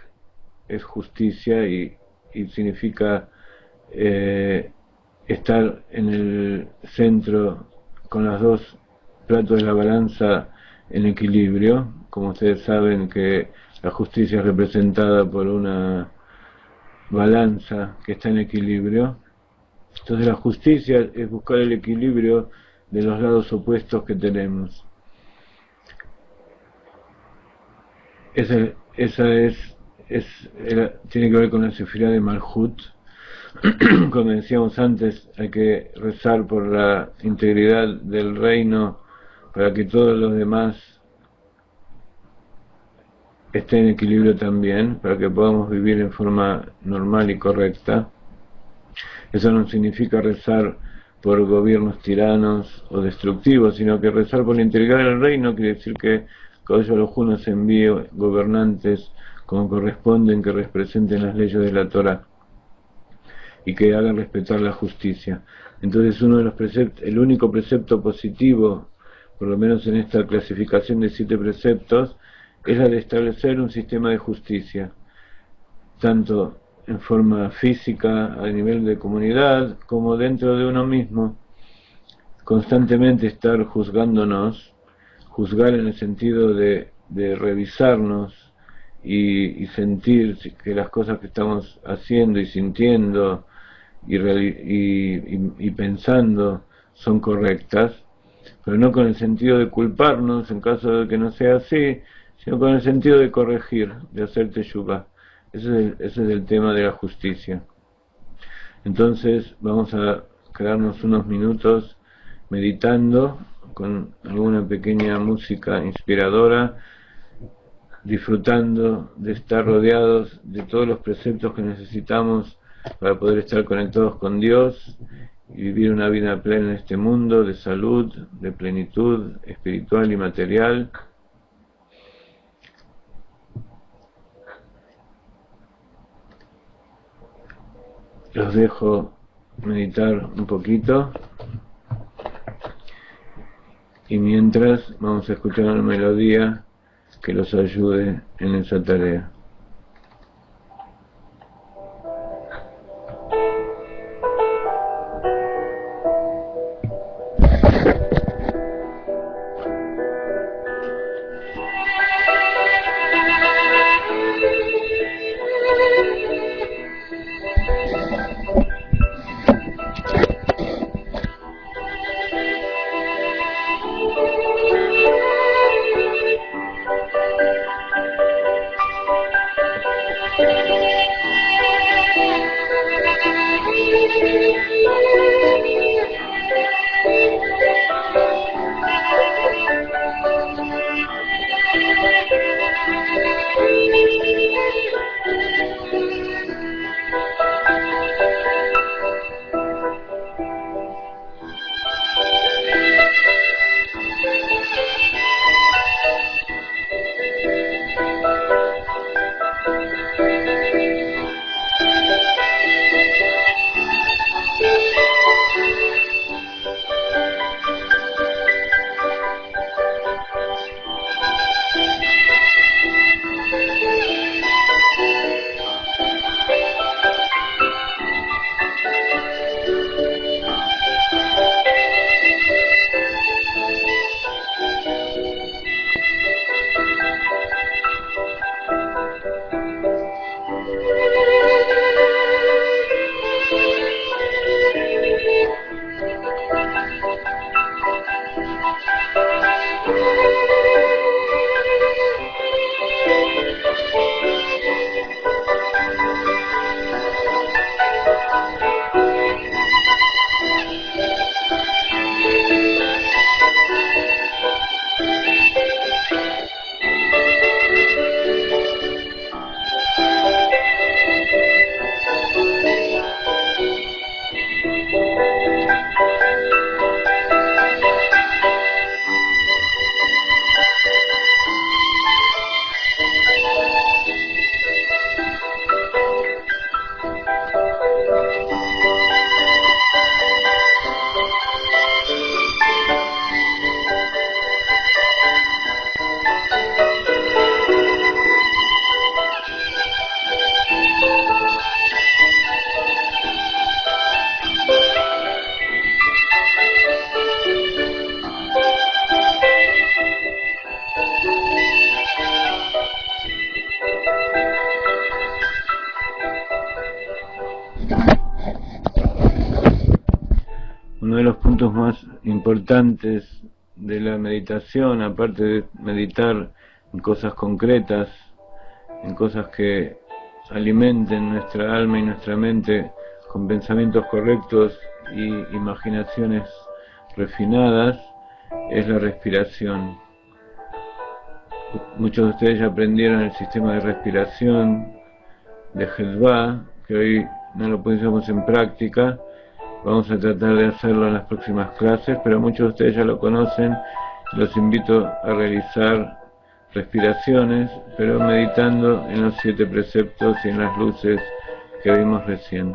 es justicia y significa estar en el centro con los 2 platos de la balanza en equilibrio. Como ustedes saben que la justicia es representada por una balanza que está en equilibrio. Entonces la justicia es buscar el equilibrio de los lados opuestos que tenemos. Tiene que ver con la sefirá de Malhut. Como decíamos antes, hay que rezar por la integridad del reino para que todos los demás estén en equilibrio también, para que podamos vivir en forma normal y correcta. Eso no significa rezar por gobiernos tiranos o destructivos, sino que rezar por la integridad del reino quiere decir que Kadosh Baruj Hu nos envíe gobernantes como corresponden, que representen las leyes de la Torah y que hagan respetar la justicia. Entonces el único precepto positivo, por lo menos en esta clasificación de 7 preceptos, es la de establecer un sistema de justicia, tanto en forma física, a nivel de comunidad, como dentro de uno mismo. Constantemente estar juzgándonos, juzgar en el sentido de revisarnos y sentir que las cosas que estamos haciendo y sintiendo y pensando son correctas, pero no con el sentido de culparnos en caso de que no sea así, sino con el sentido de corregir, de hacer teshuvá. Ese es el tema de la justicia. Entonces vamos a quedarnos unos minutos meditando con alguna pequeña música inspiradora, disfrutando de estar rodeados de todos los preceptos que necesitamos para poder estar conectados con Dios y vivir una vida plena en este mundo de salud, de plenitud espiritual y material. Los dejo meditar un poquito y mientras vamos a escuchar una melodía que los ayude en esa tarea. Uno de los puntos más importantes de la meditación, aparte de meditar en cosas concretas, en cosas que alimenten nuestra alma y nuestra mente con pensamientos correctos y imaginaciones refinadas, es la respiración. Muchos de ustedes ya aprendieron el sistema de respiración de Hedva, que hoy no lo pusimos en práctica. Vamos a tratar de hacerlo en las próximas clases, pero muchos de ustedes ya lo conocen. Los invito a realizar respiraciones, pero meditando en los 7 preceptos y en las luces que vimos recién.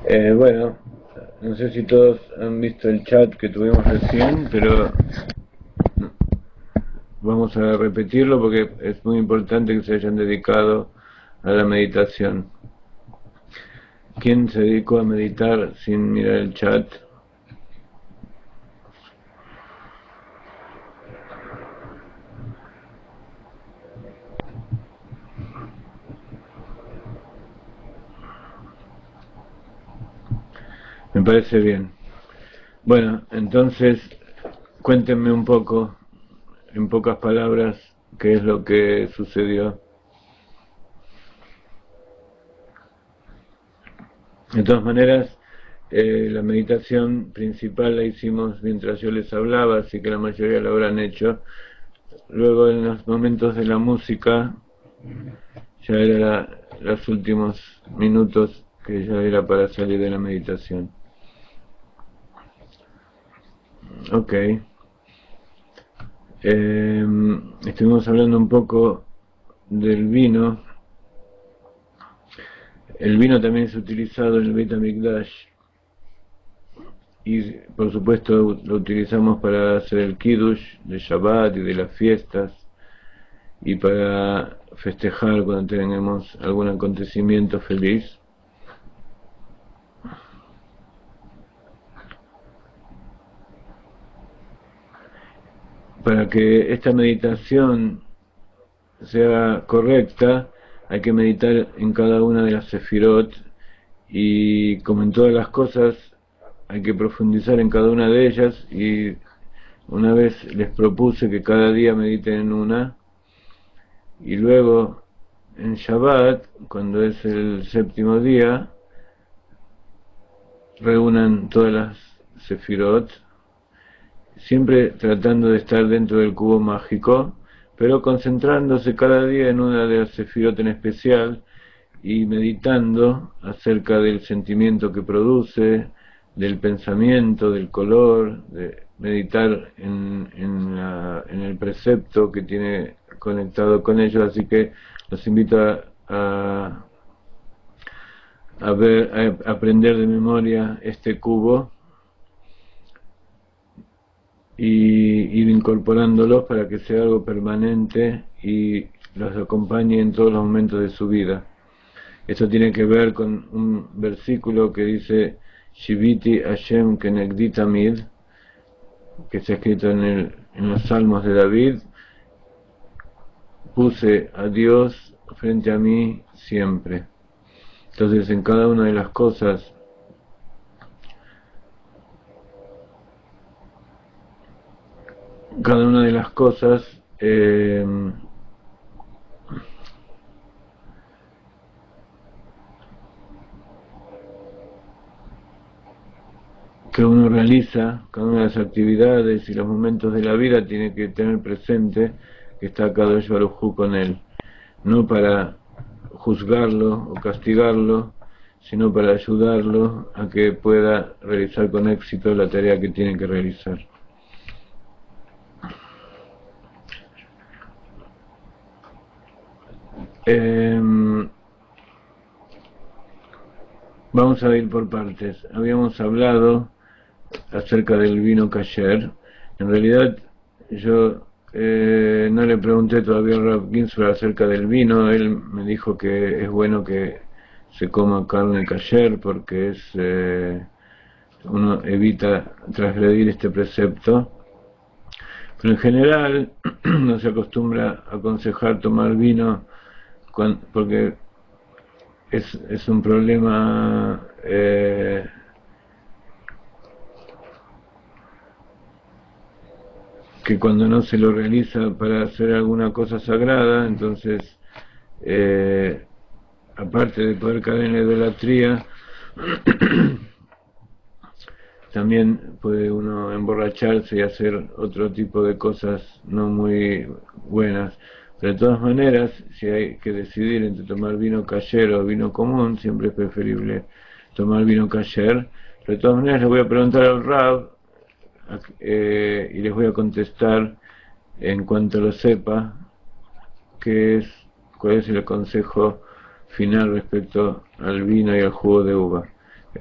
Bueno, no sé si todos han visto el chat que tuvimos recién, pero vamos a repetirlo porque es muy importante que se hayan dedicado a la meditación. ¿Quién se dedicó a meditar sin mirar el chat? Me parece bien. Bueno, entonces cuéntenme un poco, en pocas palabras, qué es lo que sucedió. De todas maneras, la meditación principal la hicimos mientras yo les hablaba, así que la mayoría la habrán hecho. Luego, en los momentos de la música, ya era los últimos minutos que ya era para salir de la meditación. Ok. Estuvimos hablando un poco del vino. El vino también es utilizado en el Beit HaMikdash y por supuesto lo utilizamos para hacer el Kiddush de Shabbat y de las fiestas y para festejar cuando tengamos algún acontecimiento feliz. Para que esta meditación sea correcta, hay que meditar en cada una de las sefirot y, como en todas las cosas, hay que profundizar en cada una de ellas, y una vez les propuse que cada día mediten en una, y luego en Shabbat, cuando es el séptimo día, reúnan todas las sefirot, siempre tratando de estar dentro del cubo mágico, pero concentrándose cada día en una de las sefirot en especial y meditando acerca del sentimiento que produce, del pensamiento, del color, de meditar en el precepto que tiene conectado con ello. Así que los invito a aprender de memoria este cubo y ir incorporándolos para que sea algo permanente y los acompañe en todos los momentos de su vida. Esto tiene que ver con un versículo que dice Shiviti Hashem Kenegdi Tamid, que está escrito en los Salmos de David: puse a Dios frente a mí siempre. Entonces, en cada una de las cosas que uno realiza, cada una de las actividades y los momentos de la vida, tiene que tener presente que está Kadosh Baruj Hu con él, no para juzgarlo o castigarlo, sino para ayudarlo a que pueda realizar con éxito la tarea que tiene que realizar. Vamos a ir por partes. Habíamos hablado acerca del vino kasher. En realidad yo no le pregunté todavía a Rav Ginsburg acerca del vino. Él me dijo que es bueno que se coma carne kasher porque uno evita transgredir este precepto. Pero en general no se acostumbra a aconsejar tomar vino porque es un problema que cuando no se lo realiza para hacer alguna cosa sagrada, entonces aparte de poder caer en la idolatría, también puede uno emborracharse y hacer otro tipo de cosas no muy buenas. Pero de todas maneras, si hay que decidir entre tomar vino kasher o vino común, siempre es preferible tomar vino kasher. Pero de todas maneras les voy a preguntar al Rav y les voy a contestar en cuanto lo sepa cuál es el consejo final respecto al vino y al jugo de uva.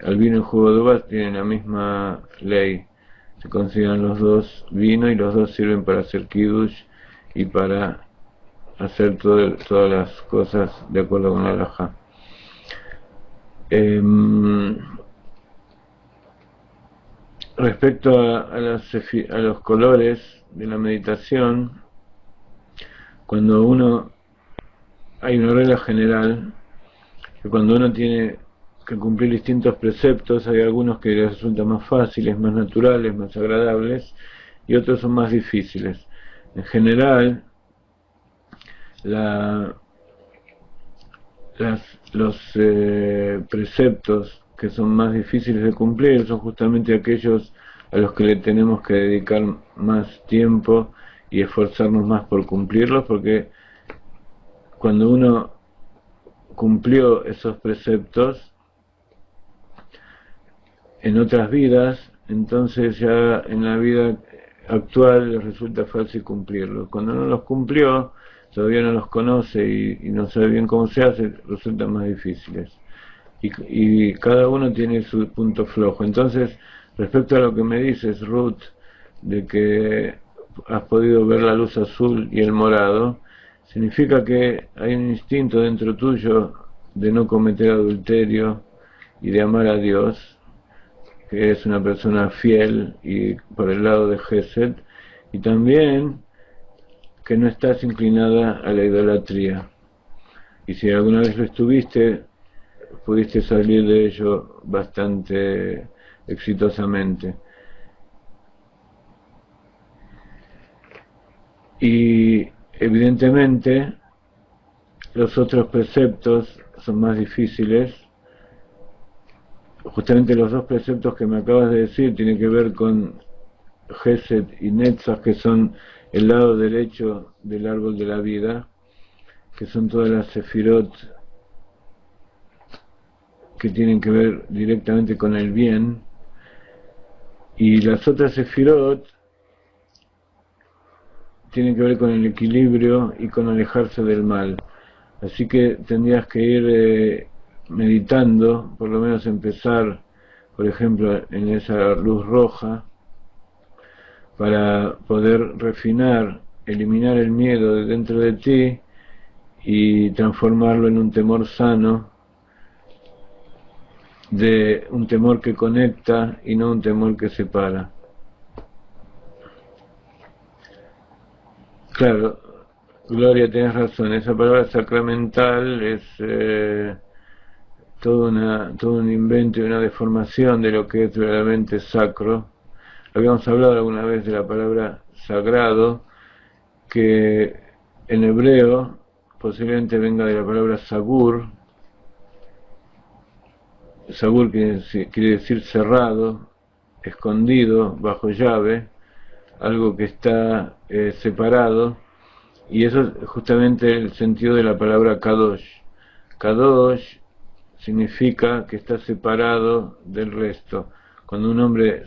al vino y jugo de uvas tienen la misma ley. Se consideran los dos vino y los dos sirven para hacer kiddush y para hacer todas las cosas de acuerdo con la halajá. Respecto a los colores de la meditación, hay una regla general que cuando uno tiene que cumplir distintos preceptos, hay algunos que les resultan más fáciles, más naturales, más agradables, y otros son más difíciles. En general, los preceptos que son más difíciles de cumplir son justamente aquellos a los que le tenemos que dedicar más tiempo y esforzarnos más por cumplirlos, porque cuando uno cumplió esos preceptos en otras vidas, entonces ya en la vida actual les resulta fácil cumplirlos. Cuando no los cumplió, todavía no los conoce y no sabe bien cómo se hace, resultan más difíciles. Y cada uno tiene su punto flojo. Entonces, respecto a lo que me dices, Ruth, de que has podido ver la luz azul y el morado, significa que hay un instinto dentro tuyo de no cometer adulterio y de amar a Dios, que eres una persona fiel y por el lado de Gesed, y también que no estás inclinada a la idolatría. Y si alguna vez lo estuviste, pudiste salir de ello bastante exitosamente. Y evidentemente los otros preceptos son más difíciles. Justamente los dos preceptos que me acabas de decir tienen que ver con Gesed y Netzach, que son el lado derecho del árbol de la vida, que son todas las sefirot que tienen que ver directamente con el bien, y las otras sefirot tienen que ver con el equilibrio y con alejarse del mal. Así que tendrías que ir meditando, por lo menos empezar, por ejemplo, en esa luz roja, para poder refinar, eliminar el miedo de dentro de ti y transformarlo en un temor sano, de un temor que conecta y no un temor que separa. Claro, Gloria, tienes razón, esa palabra sacramental es todo un invento y una deformación de lo que es verdaderamente sacro. Habíamos hablado alguna vez de la palabra sagrado, que en hebreo posiblemente venga de la palabra sagur. Sagur quiere decir cerrado, escondido, bajo llave, algo que está separado, y eso es justamente el sentido de la palabra kadosh. Kadosh significa que está separado del resto. Cuando un hombre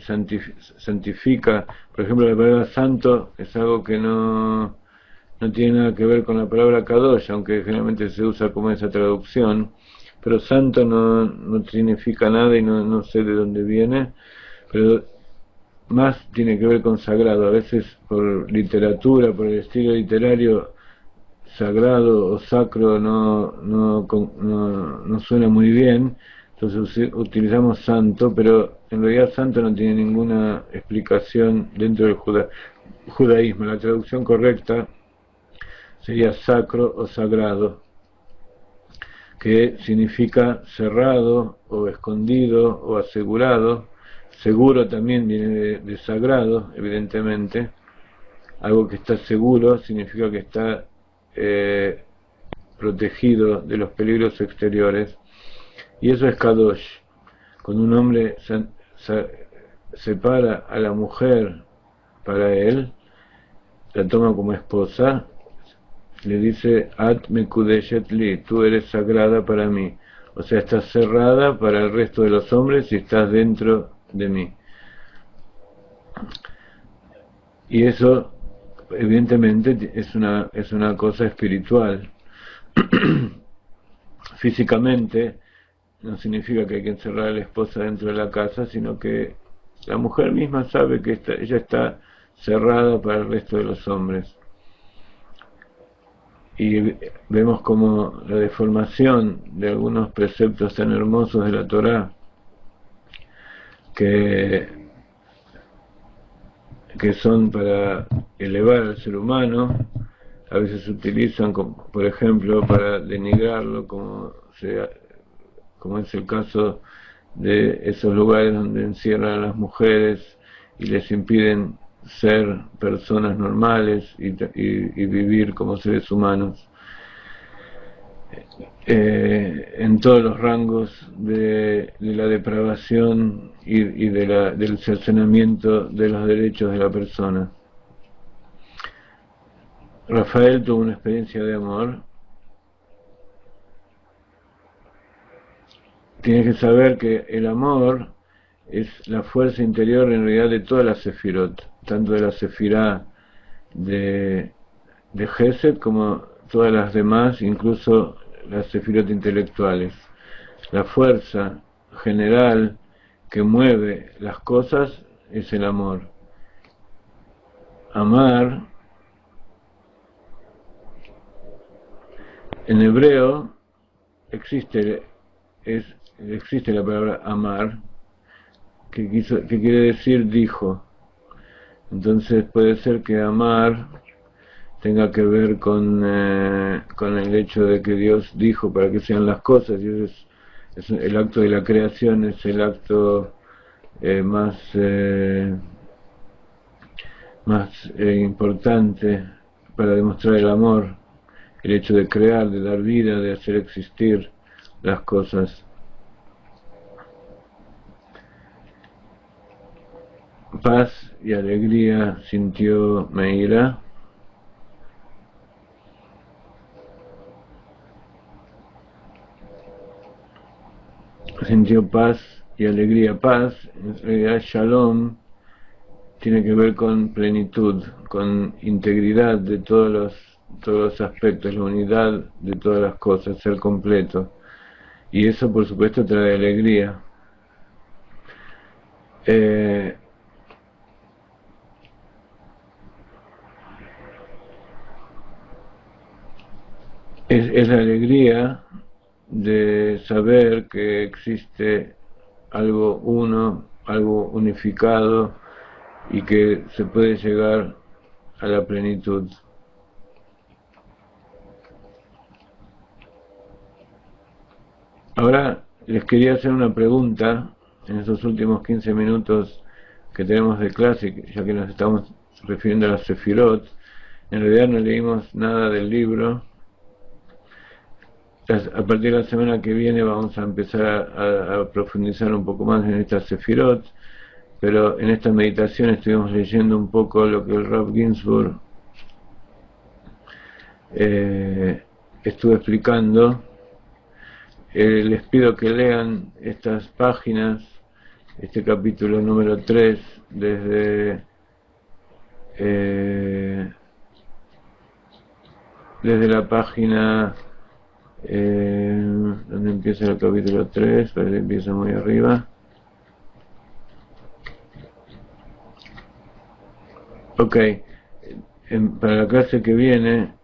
santifica, por ejemplo, la palabra santo es algo que no tiene nada que ver con la palabra kadosh, aunque generalmente se usa como esa traducción, pero santo no significa nada y no sé de dónde viene, pero más tiene que ver con sagrado. A veces por literatura, por el estilo literario, sagrado o sacro no suena muy bien, entonces utilizamos santo, pero en realidad santo no tiene ninguna explicación dentro del judaísmo. La traducción correcta sería sacro o sagrado, que significa cerrado o escondido o asegurado. Seguro también viene de sagrado, evidentemente. Algo que está seguro significa que está protegido de los peligros exteriores, y eso es kadosh. Cuando un hombre separa a la mujer para él, la toma como esposa, le dice At mekudeshet li, tú eres sagrada para mí, o sea, estás cerrada para el resto de los hombres y estás dentro de mí. Y eso evidentemente es una cosa espiritual. Físicamente no significa que hay que encerrar a la esposa dentro de la casa, sino que la mujer misma sabe que ella está cerrada para el resto de los hombres. Y vemos como la deformación de algunos preceptos tan hermosos de la Torá que son para elevar al ser humano, a veces se utilizan, por ejemplo, para denigrarlo, como es el caso de esos lugares donde encierran a las mujeres y les impiden ser personas normales y vivir como seres humanos, en todos los rangos de la depravación y del cercenamiento de los derechos de la persona. Rafael tuvo una experiencia de amor. Tienes que saber que el amor es la fuerza interior en realidad de todas las sefirot, tanto de la sefirá de Gesed como todas las demás, incluso las sefirot intelectuales. La fuerza general que mueve las cosas es el amor. Amar, en hebreo existe la palabra amar, que quiere decir dijo. Entonces puede ser que amar tenga que ver con el hecho de que Dios dijo para que sean las cosas. Dios es el acto de la creación, es el acto más importante para demostrar el amor, el hecho de crear, de dar vida, de hacer existir las cosas. Paz y alegría sintió Meira. Sintió paz y alegría. Paz, en realidad Shalom, tiene que ver con plenitud, con integridad de todos los aspectos, la unidad de todas las cosas, ser completo. Y eso por supuesto trae alegría. Es la alegría de saber que existe algo uno, algo unificado y que se puede llegar a la plenitud. Ahora les quería hacer una pregunta en estos últimos 15 minutos que tenemos de clase, ya que nos estamos refiriendo a las Sefirot. En realidad no leímos nada del libro. A partir de la semana que viene vamos a empezar a profundizar un poco más en estas Sefirot, pero en esta meditación estuvimos leyendo un poco lo que el Rav Ginsburg estuvo explicando. Les pido que lean estas páginas, este capítulo número 3, desde la página donde empieza el capítulo 3, parece que empieza muy arriba. Ok, para la clase que viene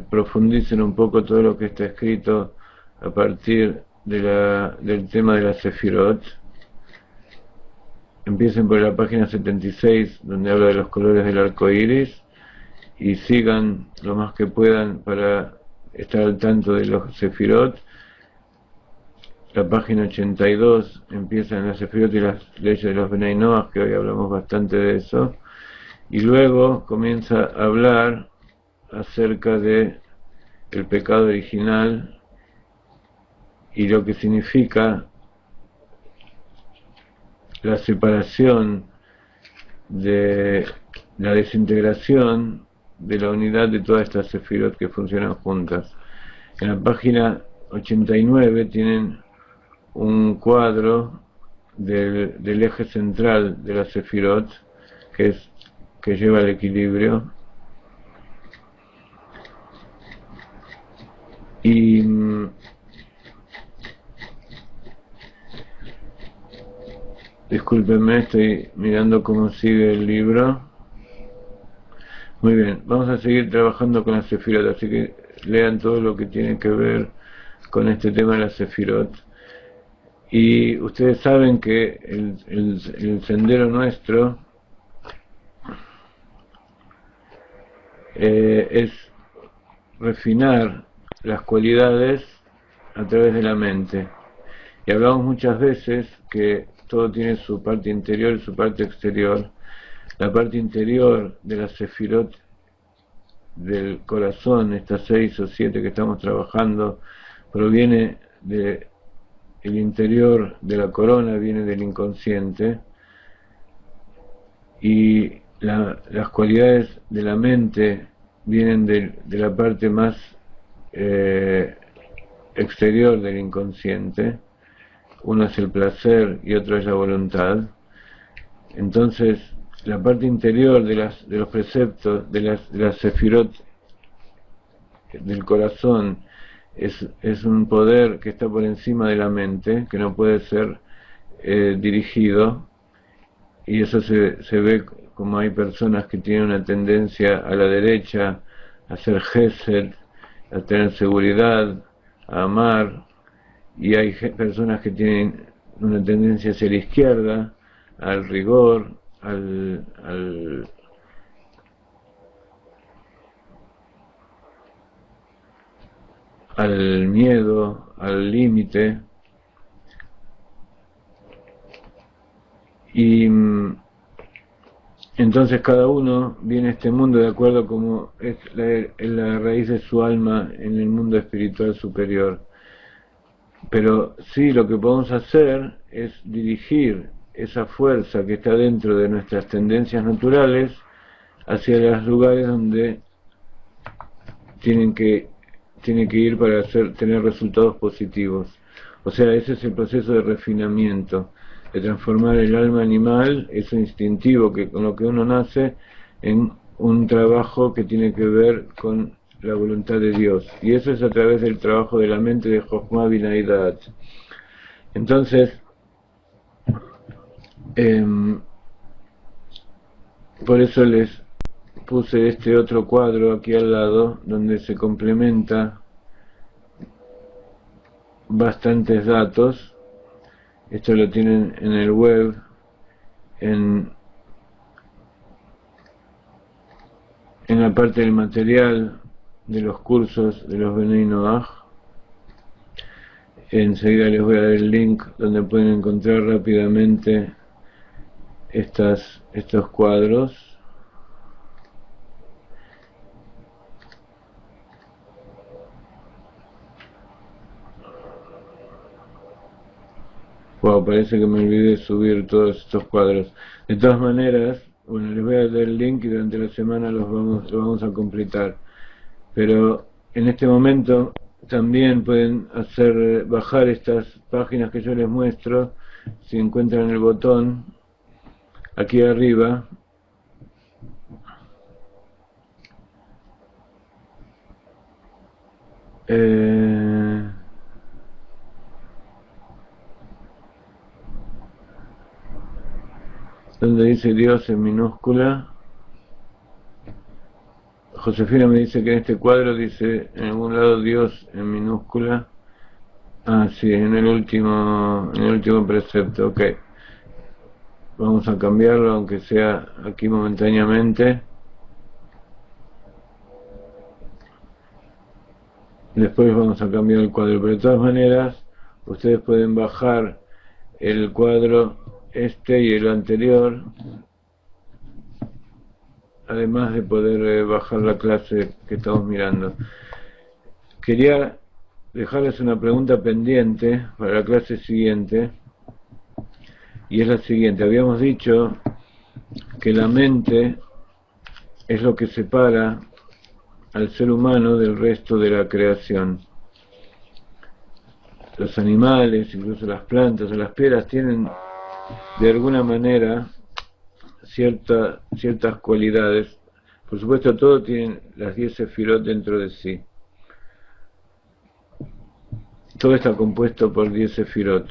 profundicen un poco todo lo que está escrito a partir del tema de las Sefirot. Empiecen por la página 76, donde habla de los colores del arco iris, y sigan lo más que puedan para estar al tanto de los Sefirot. La página 82 empieza en las Sefirot y las leyes de los Benei Noach, que hoy hablamos bastante de eso, y luego comienza a hablar acerca de el pecado original y lo que significa la separación, de la desintegración de la unidad de todas estas sefirot que funcionan juntas. En la página 89 tienen un cuadro del eje central de las sefirot, que lleva el equilibrio, y Discúlpenme, estoy mirando cómo sigue el libro. Muy bien, vamos a seguir trabajando con las sefirot, así que lean todo lo que tiene que ver con este tema de las sefirot. Y ustedes saben que el sendero nuestro es refinar las cualidades a través de la mente. Y hablamos muchas veces que todo tiene su parte interior y su parte exterior. La parte interior de las sefirot del corazón, estas 6 o 7 que estamos trabajando, proviene del interior de la corona, viene del inconsciente, y las cualidades de la mente vienen de la parte más exterior del inconsciente. Uno es el placer y otro es la voluntad. Entonces, la parte interior de los preceptos, de las sefirot del corazón, es un poder que está por encima de la mente, que no puede ser dirigido, y eso se ve como hay personas que tienen una tendencia a la derecha, a hacer gesed, a tener seguridad, a amar, y hay personas que tienen una tendencia hacia la izquierda, al rigor, al miedo, al límite. Y entonces cada uno viene a este mundo de acuerdo como es la raíz de su alma en el mundo espiritual superior. Pero sí, lo que podemos hacer es dirigir esa fuerza que está dentro de nuestras tendencias naturales hacia los lugares donde tiene que ir para tener resultados positivos. O sea, ese es el proceso de refinamiento, de transformar el alma animal, eso instintivo con lo que uno nace, en un trabajo que tiene que ver con la voluntad de Dios. Y eso es a través del trabajo de la mente de Jochma Binah y Da'at. Entonces, por eso les puse este otro cuadro aquí al lado, donde se complementa bastantes datos. Esto lo tienen en el web, en la parte del material de los cursos de los Benei Noach. Enseguida les voy a dar el link donde pueden encontrar rápidamente estos cuadros. Wow, parece que me olvidé de subir todos estos cuadros. De todas maneras, bueno, les voy a dar el link y durante la semana lo vamos a completar. Pero en este momento también pueden bajar estas páginas que yo les muestro, si encuentran el botón aquí arriba. Donde dice Dios en minúscula. Josefina me dice que en este cuadro dice en algún lado Dios en minúscula. Ah, sí, en el último precepto, ok. Vamos a cambiarlo, aunque sea aquí momentáneamente. Después vamos a cambiar el cuadro, pero de todas maneras, ustedes pueden bajar el cuadro y el anterior, además de poder bajar la clase que estamos mirando. Quería dejarles una pregunta pendiente para la clase siguiente, y es la siguiente. Habíamos dicho que la mente es lo que separa al ser humano del resto de la creación. Los animales, incluso las plantas o las piedras, tienen de alguna manera ciertas cualidades. Por supuesto, todo tiene las 10 sefirot dentro de sí. Todo está compuesto por 10 sefirot.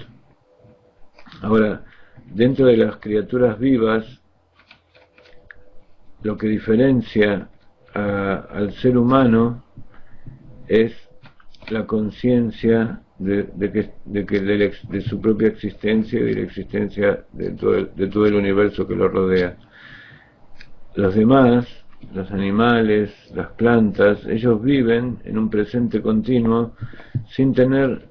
Ahora, dentro de las criaturas vivas, lo que diferencia al ser humano es la conciencia de su propia existencia y de la existencia de todo el universo que lo rodea. Los demás, los animales, las plantas, ellos viven en un presente continuo sin tener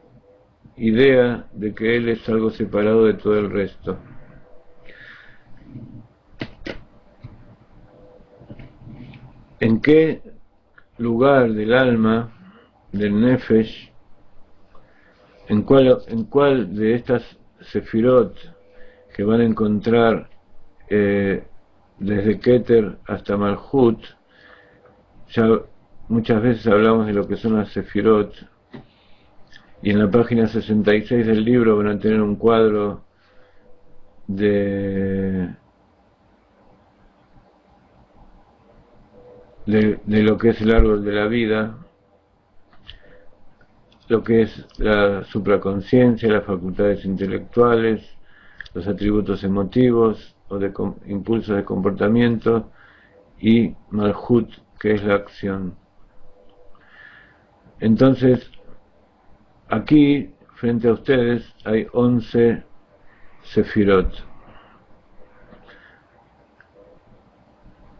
idea de que él es algo separado de todo el resto. ¿En qué lugar del alma, del nefesh, en cuál de estas sefirot que van a encontrar desde Keter hasta Malhut, ya muchas veces hablamos de lo que son las sefirot, y en la página 66 del libro van a tener un cuadro de lo que es el árbol de la vida, lo que es la supraconsciencia, las facultades intelectuales, los atributos emotivos o de impulsos de comportamiento, y Malhut, que es la acción. Entonces, aquí, frente a ustedes, hay 11 sefirot.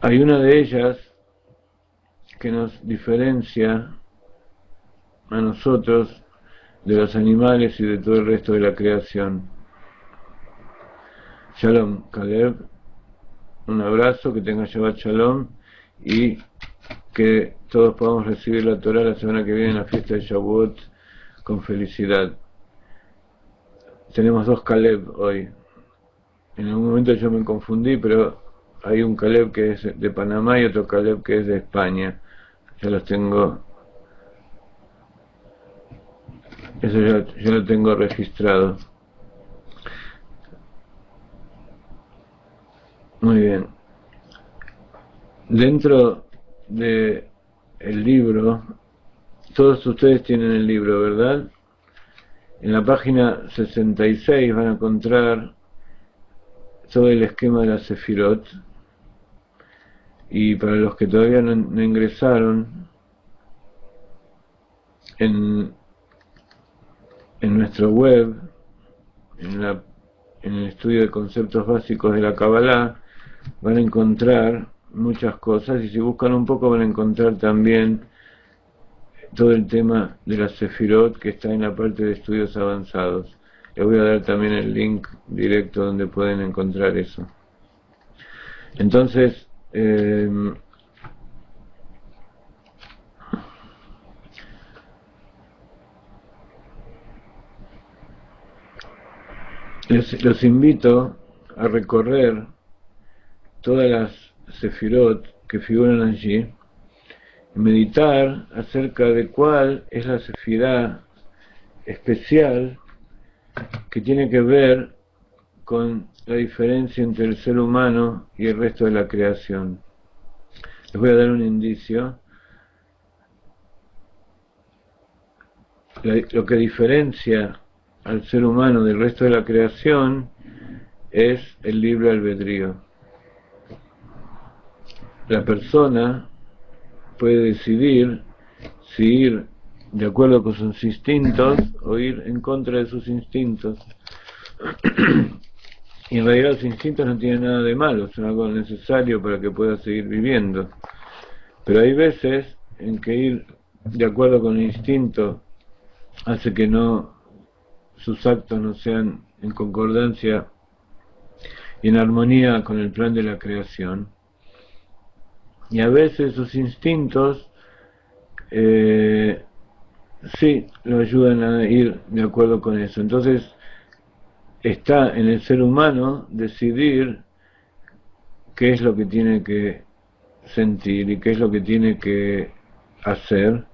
Hay una de ellas que nos diferencia a nosotros de los animales y de todo el resto de la creación. Shalom, Caleb, un abrazo, que tenga Shabbat Shalom y que todos podamos recibir la Torah la semana que viene en la fiesta de Shavuot con felicidad. Tenemos 2 Caleb hoy. En algún momento yo me confundí, pero hay un Caleb que es de Panamá y otro Caleb que es de España. Ya los tengo, eso ya lo tengo registrado. Muy bien. Dentro de el libro, todos ustedes tienen el libro, ¿verdad? En la página 66 van a encontrar todo el esquema de la Sefirot. Y para los que todavía no ingresaron, en nuestra web, en el estudio de conceptos básicos de la Kabbalah, van a encontrar muchas cosas, y si buscan un poco van a encontrar también todo el tema de la Sefirot, que está en la parte de estudios avanzados. Les voy a dar también el link directo donde pueden encontrar eso. Entonces, los invito a recorrer todas las sefirot que figuran allí y meditar acerca de cuál es la sefirá especial que tiene que ver con la diferencia entre el ser humano y el resto de la creación. Les voy a dar un indicio. Lo que diferencia al ser humano del resto de la creación es el libre albedrío. La persona puede decidir si ir de acuerdo con sus instintos o ir en contra de sus instintos. Y en realidad los instintos no tienen nada de malo, son algo necesario para que pueda seguir viviendo. Pero hay veces en que ir de acuerdo con el instinto hace que sus actos no sean en concordancia y en armonía con el plan de la creación. Y a veces sus instintos sí lo ayudan a ir de acuerdo con eso. Entonces está en el ser humano decidir qué es lo que tiene que sentir y qué es lo que tiene que hacer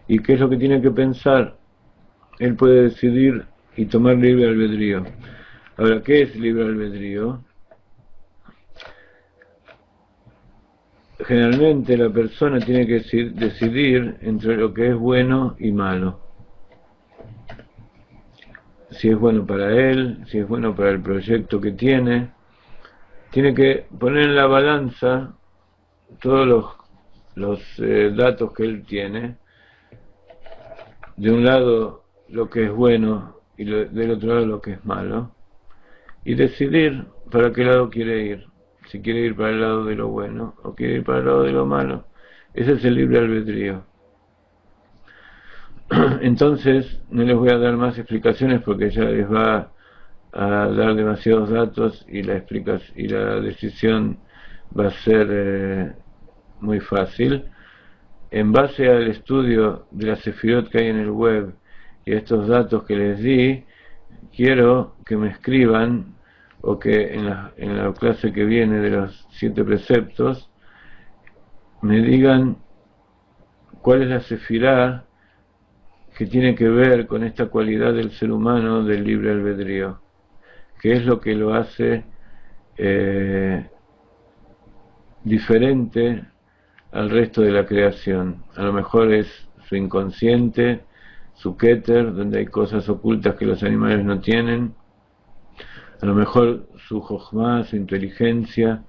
y qué es lo que tiene que pensar. Él puede decidir y tomar libre albedrío. Ahora, ¿qué es libre albedrío? Generalmente la persona tiene que decidir entre lo que es bueno y malo. si es bueno para él, si es bueno para el proyecto que tiene. Tiene que poner en la balanza todos los datos que él tiene. De un lado lo que es bueno y del otro lado lo que es malo, y decidir para qué lado quiere ir, si quiere ir para el lado de lo bueno o quiere ir para el lado de lo malo. Ese es el libre albedrío. Entonces no les voy a dar más explicaciones porque ya les va a dar demasiados datos y la decisión va a ser muy fácil. En base al estudio de las sefirot que hay en el web y estos datos que les di, quiero que me escriban, o que en la clase que viene de los 7 preceptos me digan cuál es la sefirá que tiene que ver con esta cualidad del ser humano del libre albedrío, qué es lo que lo hace diferente al resto de la creación. A lo mejor es su inconsciente, su keter, donde hay cosas ocultas que los animales no tienen. A lo mejor su jochma, su inteligencia,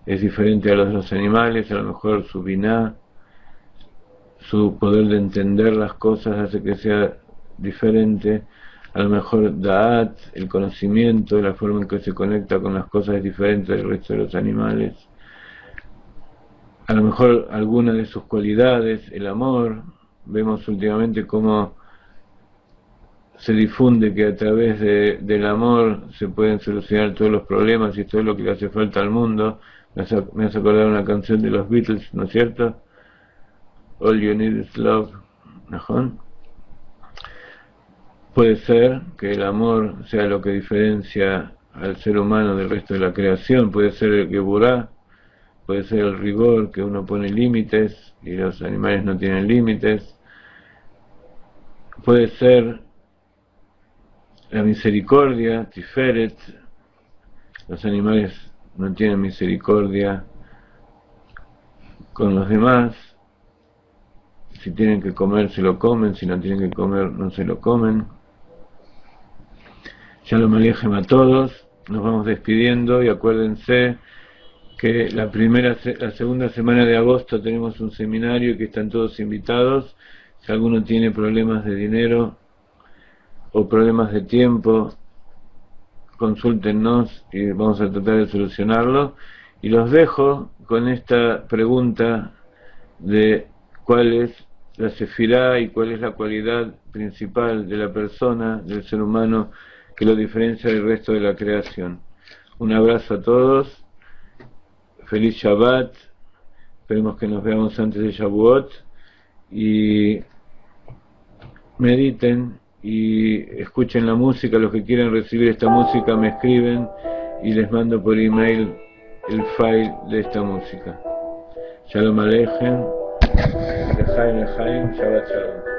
es diferente a los animales. A lo mejor su biná, su poder de entender las cosas hace que sea diferente. A lo mejor da'at, el conocimiento, la forma en que se conecta con las cosas es diferente del resto de los animales. A lo mejor alguna de sus cualidades, el amor. Vemos últimamente cómo se difunde que a través del amor se pueden solucionar todos los problemas y todo lo que le hace falta al mundo. Me hace acordar una canción de los Beatles, ¿no es cierto? All you need is love. ¿No? Puede ser que el amor sea lo que diferencia al ser humano del resto de la creación. Puede ser el geburá, puede ser el rigor, que uno pone límites y los animales no tienen límites. Puede ser la misericordia, tiferet. Los animales no tienen misericordia con los demás. Si tienen que comer, se lo comen. Si no tienen que comer, no se lo comen. Shalom Aleichem a todos. Nos vamos despidiendo y acuérdense que la segunda semana de agosto tenemos un seminario y que están todos invitados. Si alguno tiene problemas de dinero o problemas de tiempo, consúltennos y vamos a tratar de solucionarlo. Y los dejo con esta pregunta de cuál es la sefirá y cuál es la cualidad principal de la persona, del ser humano, que lo diferencia del resto de la creación. Un abrazo a todos. Feliz Shabbat, esperemos que nos veamos antes de Shavuot, y mediten y escuchen la música. Los que quieran recibir esta música me escriben y les mando por email el file de esta música. Shalom Aleichem, Lechaim, Shabbat Shalom.